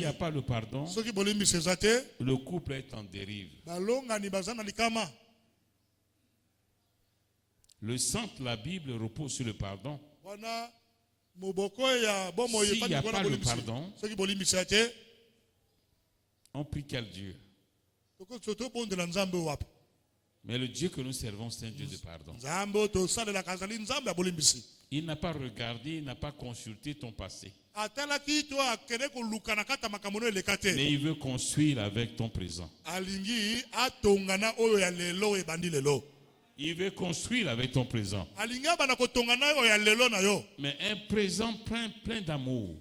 a pas le pardon, le couple est en dérive. Le centre de la Bible repose sur le pardon. S'il n'y a pas le pardon, on prie quel Dieu? Mais le Dieu que nous servons, c'est un Dieu de pardon. Il n'a pas regardé, il n'a pas consulté ton passé. Mais il veut construire avec ton présent. Il veut construire avec ton présent. Mais un présent plein d'amour.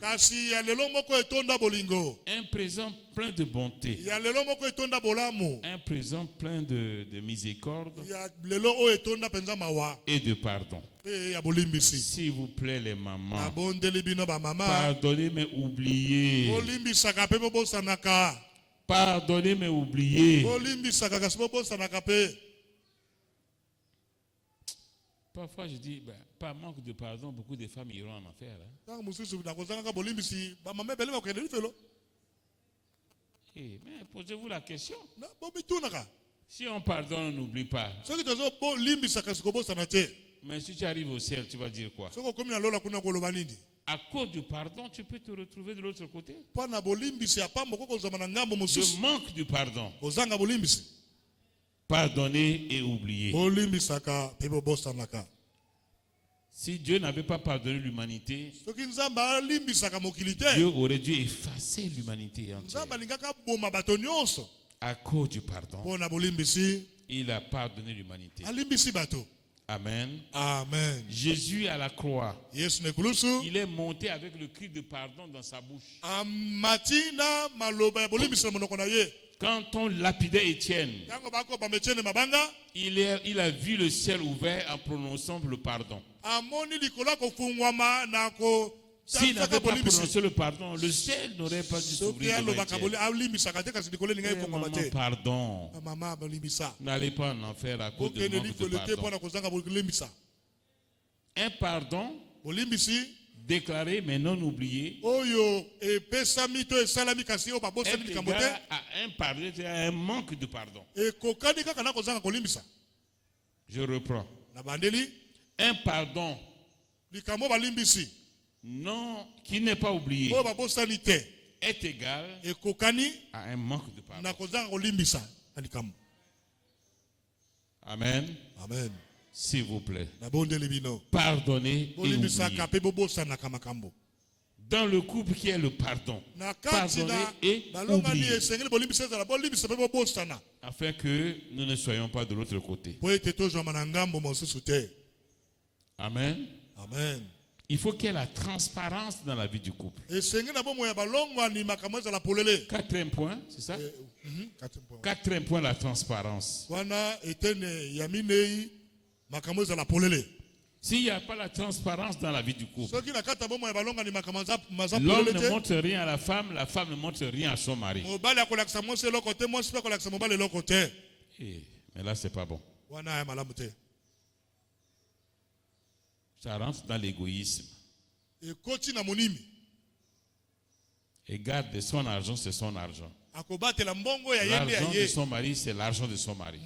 Un présent plein de bonté. Un présent plein de miséricorde et de pardon. S'il vous plaît les mamans, pardonnez mais oubliez. Pardonnez mais oubliez. Parfois, je dis, par manque de pardon, beaucoup de femmes iront en enfer. Hein? Mais posez-vous la question. Si on pardonne, on n'oublie pas. Mais si tu arrives au ciel, tu vas dire quoi? À cause du pardon, tu peux te retrouver de l'autre côté. Le manque du pardon. Pardonner et oublier. Si Dieu n'avait pas pardonné l'humanité, Dieu aurait dû effacer l'humanité entière. À cause du pardon, il a pardonné l'humanité. Amen. Amen. Jésus à la croix, il est monté avec le cri de pardon dans sa bouche. Quand on lapidait Étienne, il a vu le ciel ouvert en prononçant le pardon. S'il n'avait pas prononcé le pardon, le ciel n'aurait pas dû s'ouvrir. Pardon. N'allez pas en enfer à cause de manque de pardon. Un pardon déclaré mais non oublié est égal à un pardon, c'est un manque de pardon. Je reprends. Un pardon non, qui n'est pas oublié est égal à un manque de pardon. Amen. Amen. S'il vous plaît. Pardonnez et oubliez. Dans le couple qui est le pardon. Pardonnez et oubliez. Afin que nous ne soyons pas de l'autre côté. Amen. Amen. Il faut qu'il y ait la transparence dans la vie du couple. Quatrième point, c'est ça? Quatrième point, la transparence. S'il n'y a pas la transparence dans la vie du couple, l'homme ne montre rien à la femme ne montre rien à son mari. Mais là, c'est pas bon. Ça rentre dans l'égoïsme. Et garde son argent, c'est son argent. L'argent de son mari, c'est l'argent de son mari.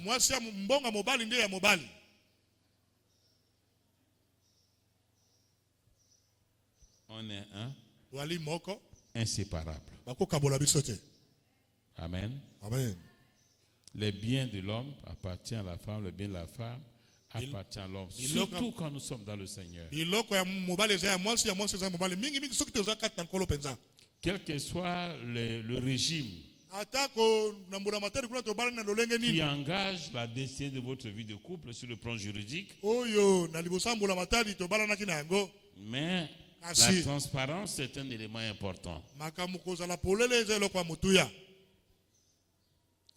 On est inséparable. Amen. Amen. Les biens de l'homme appartiennent à la femme, le bien de la femme appartient à l'homme. Surtout quand nous sommes dans le Seigneur. Quel que soit le régime qui engage la destinée de votre vie de couple sur le plan juridique, mais la transparence est un élément important.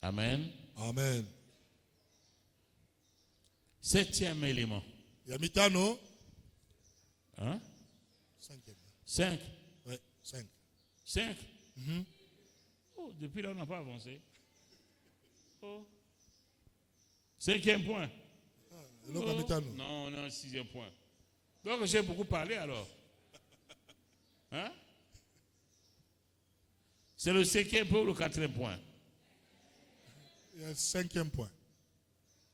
Amen. Amen. Septième élément. Hein? 5. Ouais, 5. 5. Oh, depuis là, on n'a pas avancé. Oh. Cinquième point. Non, on a un sixième point. Donc j'ai beaucoup parlé alors. Hein? C'est le cinquième point ou le quatrième point? Il y a 5e point.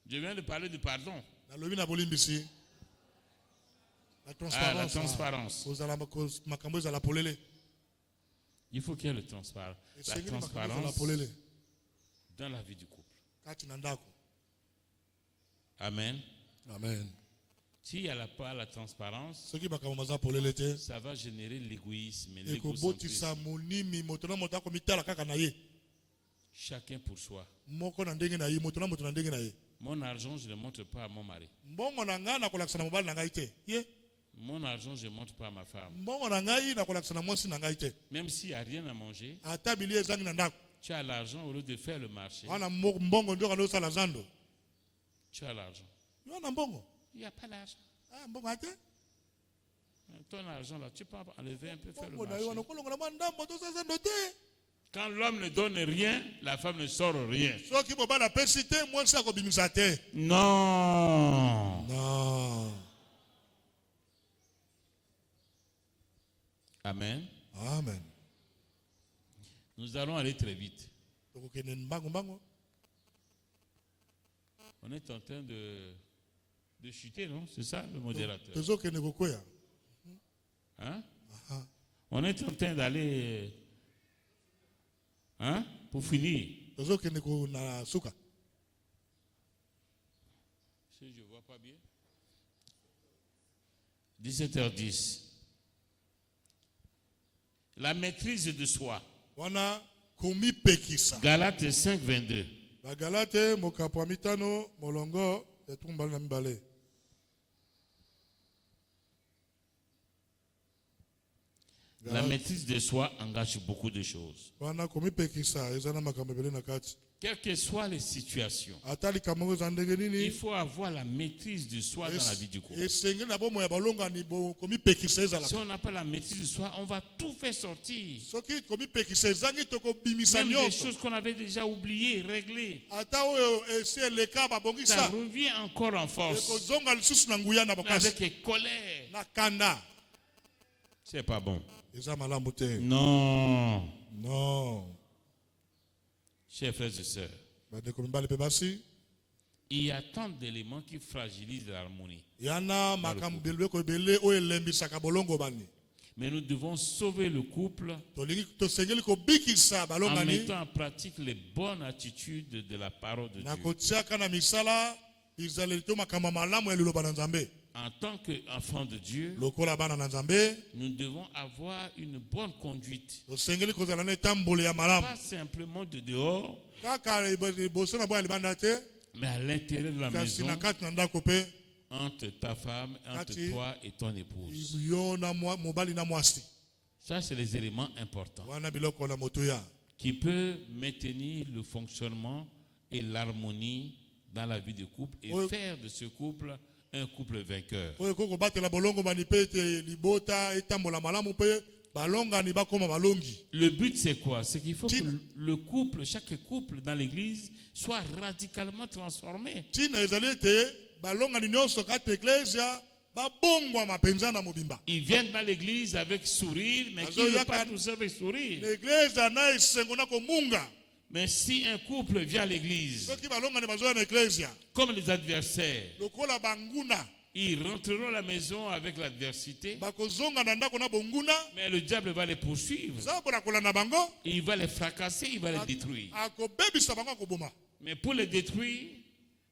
Je viens de parler du pardon. La transparence. Il faut qu'il y ait la transparence dans la vie du couple. Amen. Amen. S'il n'y a pas la transparence, ça va générer l'égoïsme. Chacun pour soi. Mon argent, je ne le montre pas à mon mari. Mon argent, je ne montre pas à ma femme. Même s'il n'y a rien à manger, tu as l'argent au lieu de faire le marché. Tu as l'argent. Il n'y a pas d'argent. Ton argent là, tu peux enlever un peu, faire le marché. Quand l'homme ne donne rien, la femme ne sort rien. Non. Non. Amen. Amen. Nous allons aller très vite. On est en train de chuter, non? C'est ça le modérateur. Hein? On est en train d'aller... Hein? Pour finir. Si je ne vois pas bien. 17h10. La maîtrise de soi. Galates 5:22. La maîtrise de soi engage beaucoup de choses. Quelles que soient les situations, atali kamongo za ndenge il nini faut avoir la maîtrise de soi dans la vie du couple. esengeli na bomo ya balongani komipekisa ezala Si on n'a pas la maîtrise de soi, on va tout faire sortir. soki komipekisa ezangi tokobimisa Même les nyonso choses qu'on avait déjà oubliées, réglées, ata oyo esi eleka ça babongisa revient encore en force. ekozonga lisusu na nguya na Mais bokasi avec les colères, na kanda c'est pas bon. eza malamu te Non. non Chers frères et sœurs, bandeko mibali mpe basi il y a tant d'éléments qui fragilisent l'harmonie. yana makambo biloko ebele oyo elembisaka bolongo bani Mais nous devons sauver le couple tosengeli kobikisa en balongani mettant en pratique les bonnes attitudes de la parole de na Dieu. kotiaka na misala bizaleli to makambo malamu ya liloba na nzambe En tant qu'enfants de Dieu, lokola bana na nzambe nous devons avoir une bonne conduite. tosengeli kozala na etamboli ya malamu Pas simplement de dehors, kaka liboso na boya ya libanda te mais à l'intérieur de la kasi maison, na kati na ndako mpe entre ta femme, entre Kati. toi et ton épouse. yo na mobali na mwasi Ça, c'est les éléments importants wana biloko na motoya qui peuvent maintenir le fonctionnement et l'harmonie dans la vie du couple et Oui. faire de ce couple un couple vainqueur. oyo ekoki kobatela bolongo bani mpe ete libota etambola malamu mpe balongani bakoma balongi Le but, c'est quoi? C'est qu'il faut que Tina. le couple, chaque couple dans l'église, soit radicalement transformé. ntina ezali ete balongani nyonso kati eklesia babongwama mpenza na mobimba Ils viennent dans l'église avec sourire, mais qui ne pas tous avec sourire. eklesia na esengo na komunga Mais si un couple vient à l'église, soki balongani bazoya na eklesia comme les adversaires, lokola banguna ils rentreront à la maison avec l'adversité, bakozonga na ndako na bonguna mais le diable va les poursuivre. nzambo na kolanda bango Il va les fracasser, il va les détruire. akobebisa bango akoboma Mais pour les détruire,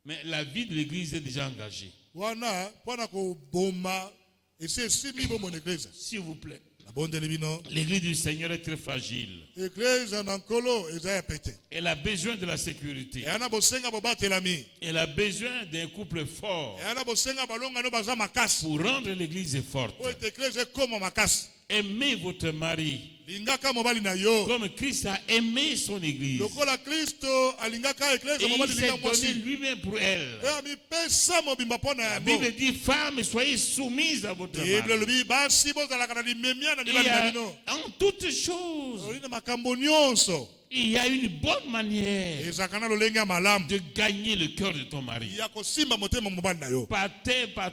mais la vie de l'église est déjà engagée. wana mpona koboma esi esimi bomo na eklesia S'il vous plaît. nabondeli bino L'église du Seigneur est très fragile. eklesia na nkolo eza ya pete Elle a besoin de la sécurité. eya na bosenga bobatelami Elle a besoin d'un couple fort eya na bosenga balongani oyo baza makasi pour rendre l'église forte. oyo ete eklesia ekoma makasi Aimez votre mari lingaka mobali na yo comme Christ a aimé son église. lokola kristo alingaka Et eklesia il mobali s'est linga donné mwasi lui-même pour elle. e amipesa mobimba mpo na La yango Bible dit, femmes, soyez soumises à votre bible mari. elobi basi bozalaka na limemia na Il mibali y na a, bino en toutes choses, oli na makambo nyonso il y a une bonne manière ezalaka na lolenge ya malamu de gagner le cœur de ton mari. ya kosimba motema mobali na yo Par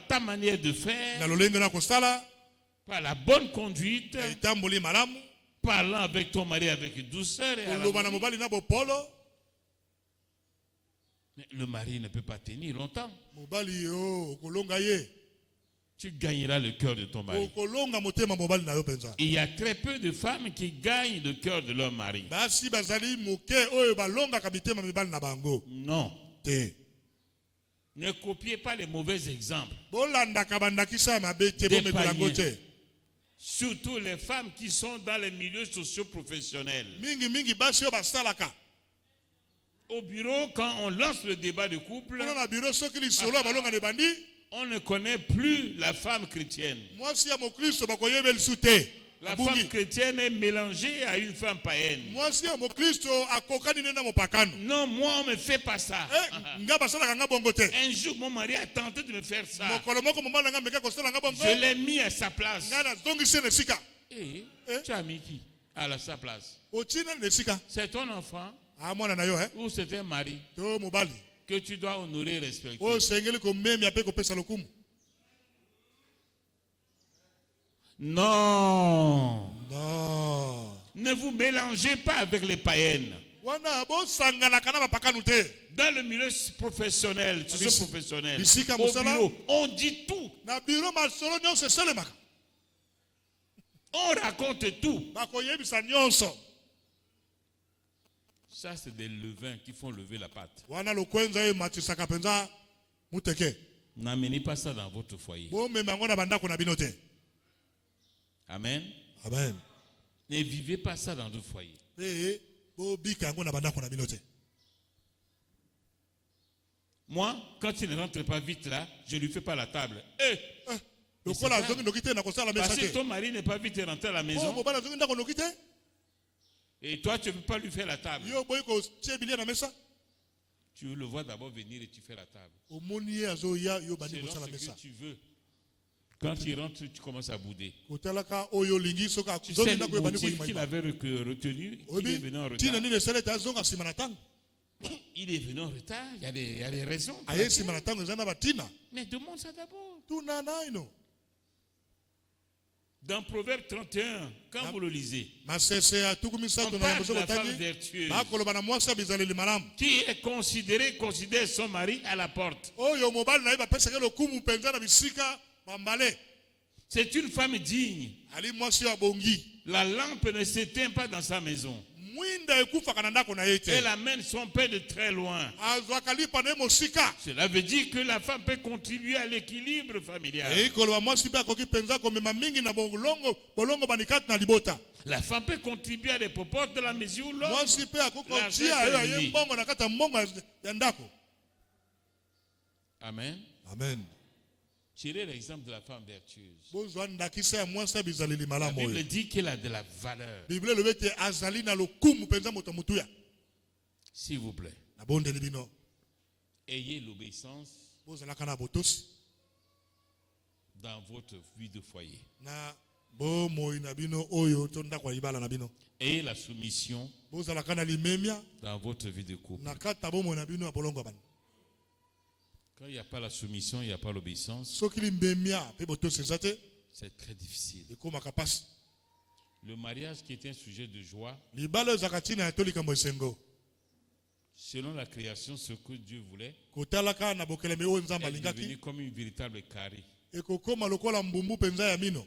ta manière de faire, na lolenge na kosala par la bonne conduite, ya etamboli malamu parlant avec ton mari avec douceur et koloba na harmonie. mobali na bopolo Mais le mari ne peut pas tenir longtemps. mobali yo okolonga ye Tu gagneras le cœur de ton mari. okolonga motema mobali na yo mpenza Il y a très peu de femmes qui gagnent le cœur de leur mari. basi bazali moke oyo balongaka mitema mibali na bango Non. te Ne copiez pas les mauvais exemples. bolandaka bandakisa ya mabe te Des bomekela yango te païens. Surtout les femmes qui sont dans les milieux socio-professionnels. mingi basi oyo basalaka Au bureau, quand on lance le débat de couple, kuna na biro soki lisolo ya balongani ebandi on ne connaît plus la femme chrétienne. mwasi ya mokristo bakoyeba lisu te La abungi femme chrétienne est mélangée à une femme païenne. mwasi ya mokristo akokani nde na mopakano Non, moi, on ne me fait pas ça. nga basalaka nga bongo te Un jour, mon mari a tenté de me faire ça. mokolo moko mobali na nga meka kosala nga bongo Je l'ai mis à sa place. nga nazongisi na esika Eh, Eh? tu as mis qui à sa place? otina na esika C'est ton enfant mwana na yo ou c'est un mari to mobali que tu dois honorer et respecter? oyo osengeli komemia mpe kopesa lokumu Non. non Ne vous mélangez pas avec les païennes. wana bosanganaka na bapakanu te Dans le milieu professionnel, socio-professionnel, bisika au mosala. bureau, on dit tout. na biro masolo nyonso esalemaka On raconte tout. bakoyebisa nyonso Ça, c'est des levains qui font lever la pâte. wana lokwenza oyo ematisaka mpenza muteke N'amenez pas ça dans votre foyer. bomema yango na bandako na bino te Amen. amen Ne vivez pas ça dans votre foyer. mpe bobika yango na bandako na bino te Moi, quand il ne rentre pas vite là, je ne lui fais pas la table. Eh, lokola azongi noki te na kosala mesa parce que te ton mari n'est pas vite rentré à la oyo maison. mobali azongi ndako noki te Et toi, tu ne peux pas lui faire la table. yo boyi kotie bilia na mesa Tu le vois d'abord venir et tu fais la table. Omoni ye azoya yo bandi Selon kosala ce mesa. que tu veux. Quand tu rentres, tu commences à bouder. Kotalaka oyo lingi soka Tu sais zongi le ndako bandi motif ko qu'il yima. avait retenu, il est venu en Tina retard. ni le sele ta zonga simana tango. Il est venu en retard, il y a des raisons. pour Aye lesquelles. simana tango zana batina. Mais demande ça d'abord. Tuna naino. Dans Proverbe 31, quand vous le lisez, Masese atukumisa on tuna parle mbozo de la femme batani. vertueuse Bakoloba na mwasa bizaleli malamu. qui est considère son mari à la porte. Oyo mobali na iba pesa kelo kumu penza na bisika bambale. C'est une femme digne. Ali mwasi wa bongi. La lampe ne s'éteint pas dans sa maison. Mwinda ekufa kana ndako na yete. Elle amène son père de très loin. Azwakalipa na mosika. Cela veut dire que la femme peut contribuer à l'équilibre familial. Ekoloba mwasi pe akoki penza komema mingi na bolongo banikati na libota. La femme peut contribuer à des proportions de la mesure où l'homme. Mwasi pe akoko l'argent tia est yo aye réuni. mbongo na kata mbongo ya ndako. Amen. Amen. Tirez l'exemple de la femme vertueuse. Bozwa ndakisa ya mwasi bizaleli La malamu Bible oyo. dit qu'elle a de la valeur. Bible lobe te azali na lokumu penza moto mutuya. S'il vous plaît, Na bondeli bino. ayez l'obéissance Bozalaka na botosi dans votre vie de foyer. na bomoi na bino oyo to ndako ya libala na bino. Ayez la soumission Bozalaka na limemia dans votre vie de couple. na kata bomoi na bino ya bolongo bana. Quand il n'y a pas la soumission, il n'y a pas l'obéissance, Soki limemia pe botosi ezate c'est très difficile. ekomaka pasi. Le mariage qui est un sujet de joie, Libala ezaka tina ya tolikambo esengo. selon la création, ce que Dieu voulait, Kotalaka na bokeleme oyo nzambe est devenu alingaki comme une véritable carré. ekokoma lokola mbumbu penza ya mino.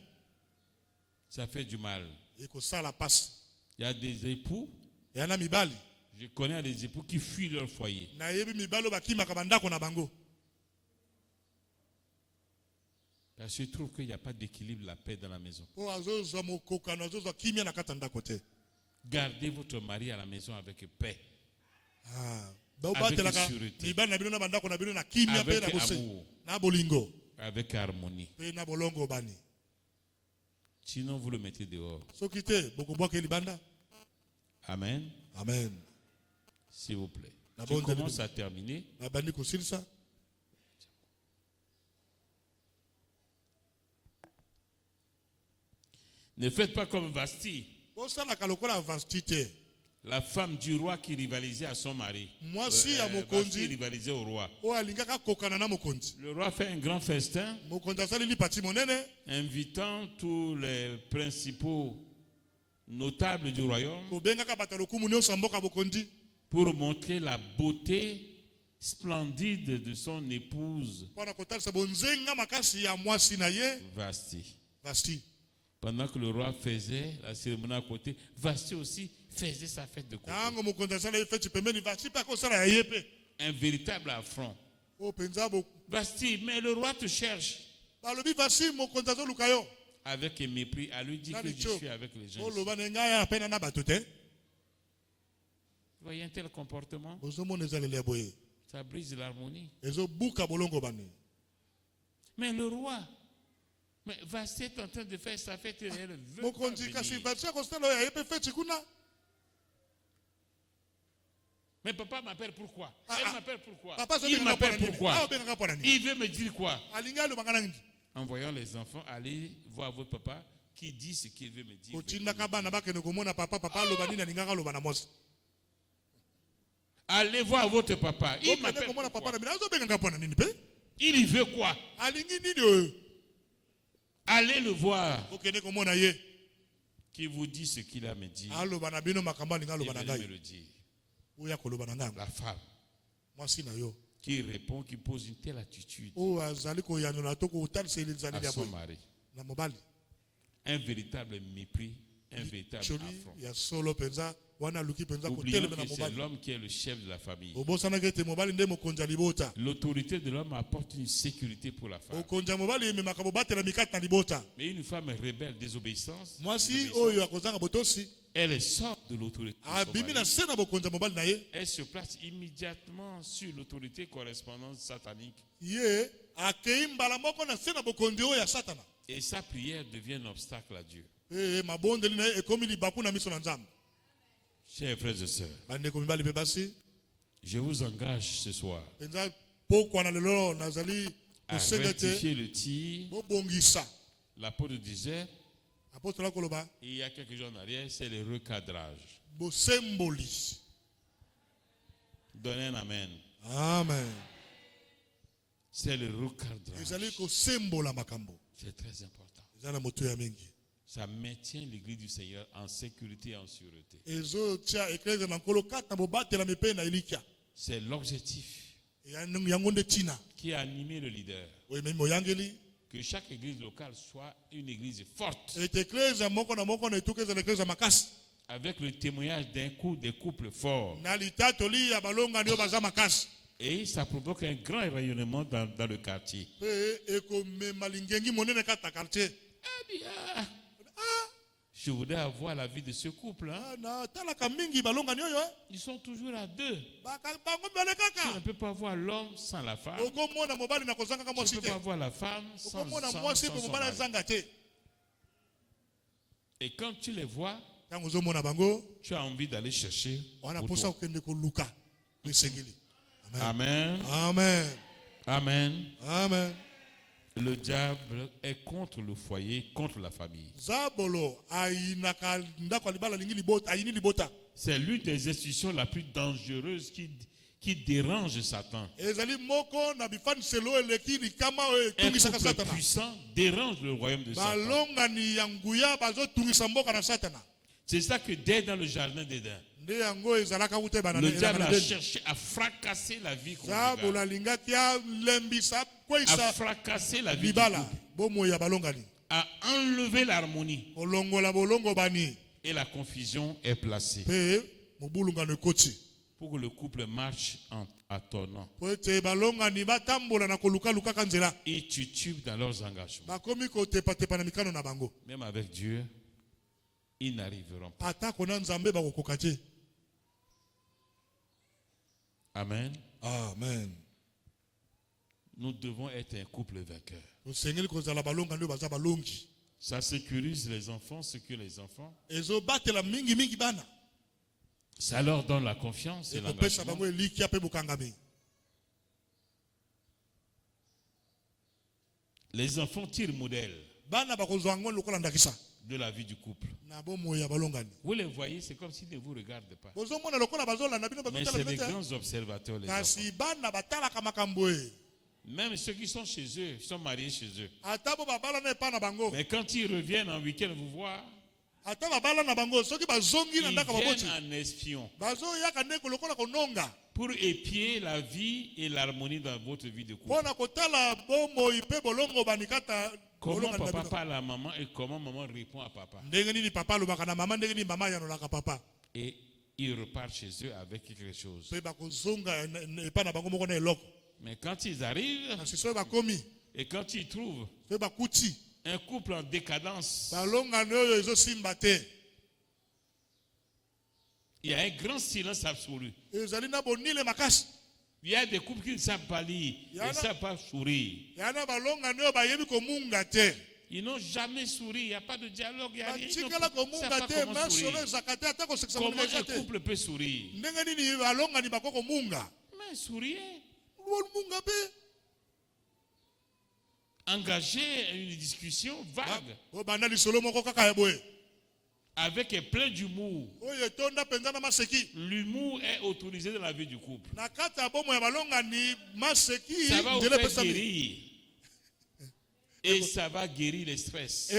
Ça fait du mal. Ekosala pasi. Il y a des époux, Yana mibali je connais des époux qui fuient leur foyer. na yebi mibali oyo bakimaka bandako na bango. Parce qu'ils trouvent qu'il n'y a pas d'équilibre, la paix dans la maison. Po azozwa mokokano azozwa kimia na kata ndako te. Gardez votre mari à la maison avec paix, Baobatelaka sûreté. mibali na bino na bandako na bino na kimia pe na avec bose amour, na bolingo avec harmonie. pe na bolongo bani. Sinon, vous le mettez dehors. Soki te bokobwaka libanda. Amen. Amen. S'il vous plaît. La Je bonne commence délibération. à terminer. Na bandi kosilisa. Ne faites pas comme Vasti, Bosalaka lokola Vasti te. la femme du roi qui rivalisait à son mari. Mwasi ya Vasti mokonzi rivalisait au roi. oyo alingaka kokana na mokonzi. Le roi fait un grand festin, Mokonzi asaleli pati monene invitant tous les principaux notables du royaume kobengaka bato ya lokumu nyonso ya mboka bokonzi pour montrer la beauté splendide de son épouse mpona kotalisa bonzenga makasi ya mwasi na ye Vasti. Vasti. Pendant que le roi faisait la cérémonie à côté, Vasti aussi faisait sa fête de côté. Ntango mokonzi asaleli feti pembeni Vasti mpe akosala ya ye mpe Un véritable affront. oyo mpenza Vasti, mais le roi te cherche. balobi Vasti mokonzi azoluka yo Avec un mépris, à lui dire que Nani je tio suis avec les gens. ici. oloba na ngai apena na bato te Vous voyez un tel comportement, bozomona ezaleli ya boye ça brise l'harmonie. ezobuka bolongo bani. Mais le roi, mais Vasti est en train de faire sa fête et elle veut pas mokonzi kasi venir. Vasti akosala oyo ya ye mpe feti kuna. Mais papa m'appelle pourquoi? Ah, Elle ah. m'appelle pourquoi? Papa Il azobengaka m'appelle mpona nini? pourquoi? Ah, obengaka mpona nini? Il veut me dire quoi? alingi alobaka na nini? En voyant les enfants aller voir votre papa qui dit ce qu'il veut me dire. kotindaka bana bakende komona papa aloba nini alingaka aloba na mwasi. Allez voir votre papa. Il Okende m'appelle komona papa pourquoi? na bino azobengaka mpona nini mpe Il y veut quoi? alingi nini oyo Allez le voir. okende komona ye Qui vous dit ce qu'il a à me dire. aloba na bino makambo alingi Il aloba na venez me ngai le dire. oyo akoloba na ngai La femme mwasi na yo qui répond, qui pose une telle attitude oyo azali koyanola to kotalisa elizaleli à ya son boye mari. na mobali Un véritable mépris, un véritable choli affront. ya solo mpenza wana aluki mpenza Oublions kotelema na que c'est mobali l'homme qui est le chef de la famille. obosanaki ete mobali nde mokonzi ya libota. L'autorité de l'homme apporte une sécurité pour la femme. mokonzi ya mobali ememaka bobatela mikati na libota. Mais une femme rebelle, désobéissance, mwasi oyo akozanga botosi elle sort de l'autorité. de son abimi na mari. se na bokonzi ya mobali na ye Elle se place immédiatement sur l'autorité correspondante satanique. ye akei mbala moko na se na bokonzi oyo ya satana. Et sa prière devient un obstacle à Dieu. Mabondeli na ye ekomi libaku na miso na nzambe. Chers frères et sœurs, bandeko mibali mpe basi Je vous engage ce soir à rectifier le tir. L'apôtre disait, il y a quelques jours en arrière, c'est le recadrage. Donnez un amen. Amen. C'est le recadrage. C'est très important. Ça maintient l'église du Seigneur en sécurité et en sûreté. C'est l'objectif qui a animé le leader. Que chaque église locale soit une église forte. Avec le témoignage des couples forts. Et ça provoque un grand rayonnement dans le quartier. Je voudrais avoir la vie de ce couple. Ils sont toujours à deux. Tu ne peux pas voir l'homme sans la femme. Tu ne peux pas voir la femme sans son mari. Et quand tu les vois, tu as envie d'aller chercher pour toi. Amen. Amen. Amen. Amen. Le diable est contre le foyer, contre la famille. C'est l'une des institutions la plus dangereuse qui dérange Satan. Un couple puissant dérange le royaume de Satan. C'est ça que dès dans le jardin d'Éden, le diable a cherché à fracasser la vie conjugale, à fracasser la vie du couple, à enlever l'harmonie. Et la confusion est placée pour que le couple marche en attonnant. Ils titubent dans leurs engagements. Même avec Dieu, ils n'arriveront pas. Amen. Amen. Nous devons être un couple vainqueur. Ça sécurise les enfants, ce que les enfants. Ça leur donne la confiance et l'engagement. Les enfants tirent modèle de la vie du couple. Vous les voyez, c'est comme s'ils ne vous regardent pas. Mais c'est des grands observateurs, les enfants. Même ceux qui sont chez eux, qui sont mariés chez eux. Mais quand ils reviennent en week-end vous voir, ils viennent en espion pour épier la vie et l'harmonie dans votre vie de couple. Comment papa parle à maman et comment maman répond à papa. Et ils repartent chez eux avec quelque chose. Mais quand ils arrivent et quand ils trouvent un couple en décadence, il y a un grand silence absolu. Il y a des couples qui ne savent pas lire, ils ne savent pas sourire. Ils n'ont jamais souri, il n'y a pas de dialogue, il n'y a rien. Ils ne savent pas comment sourire. Comment un couple peut sourire? Mais souriez. Engager une discussion vague avec plein d'humour. L'humour est autorisé dans la vie du couple. Ça va vous faire guérir. Et ça va guérir les stress.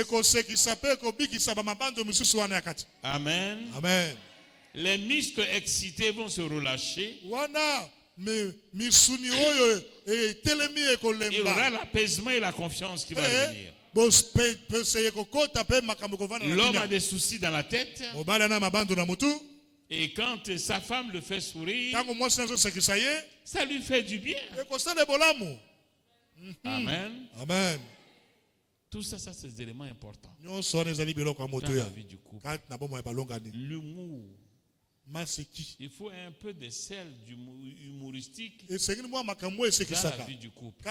Amen. Amen. Les muscles excités vont se relâcher. Il y aura l'apaisement et la confiance qui va venir. L'homme a des soucis dans la tête. Et quand sa femme le fait sourire, ça lui fait du bien. Amen. Amen. Tout ça, c'est des éléments importants dans la vie du couple. L'humour. Il faut un peu de sel humoristique dans la vie du couple.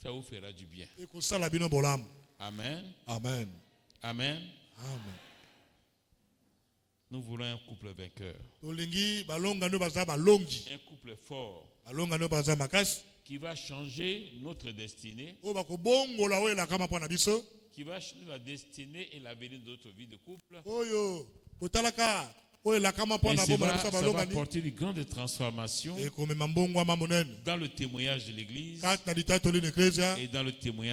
Ça vous fera du bien. Amen. Amen. Amen. Amen. Nous voulons un couple vainqueur. Un couple fort qui va changer notre destinée, qui va changer la destinée et l'avenir de notre vie de couple. Et ça va apporter une grande transformation dans le témoignage de l'Église et dans le témoignage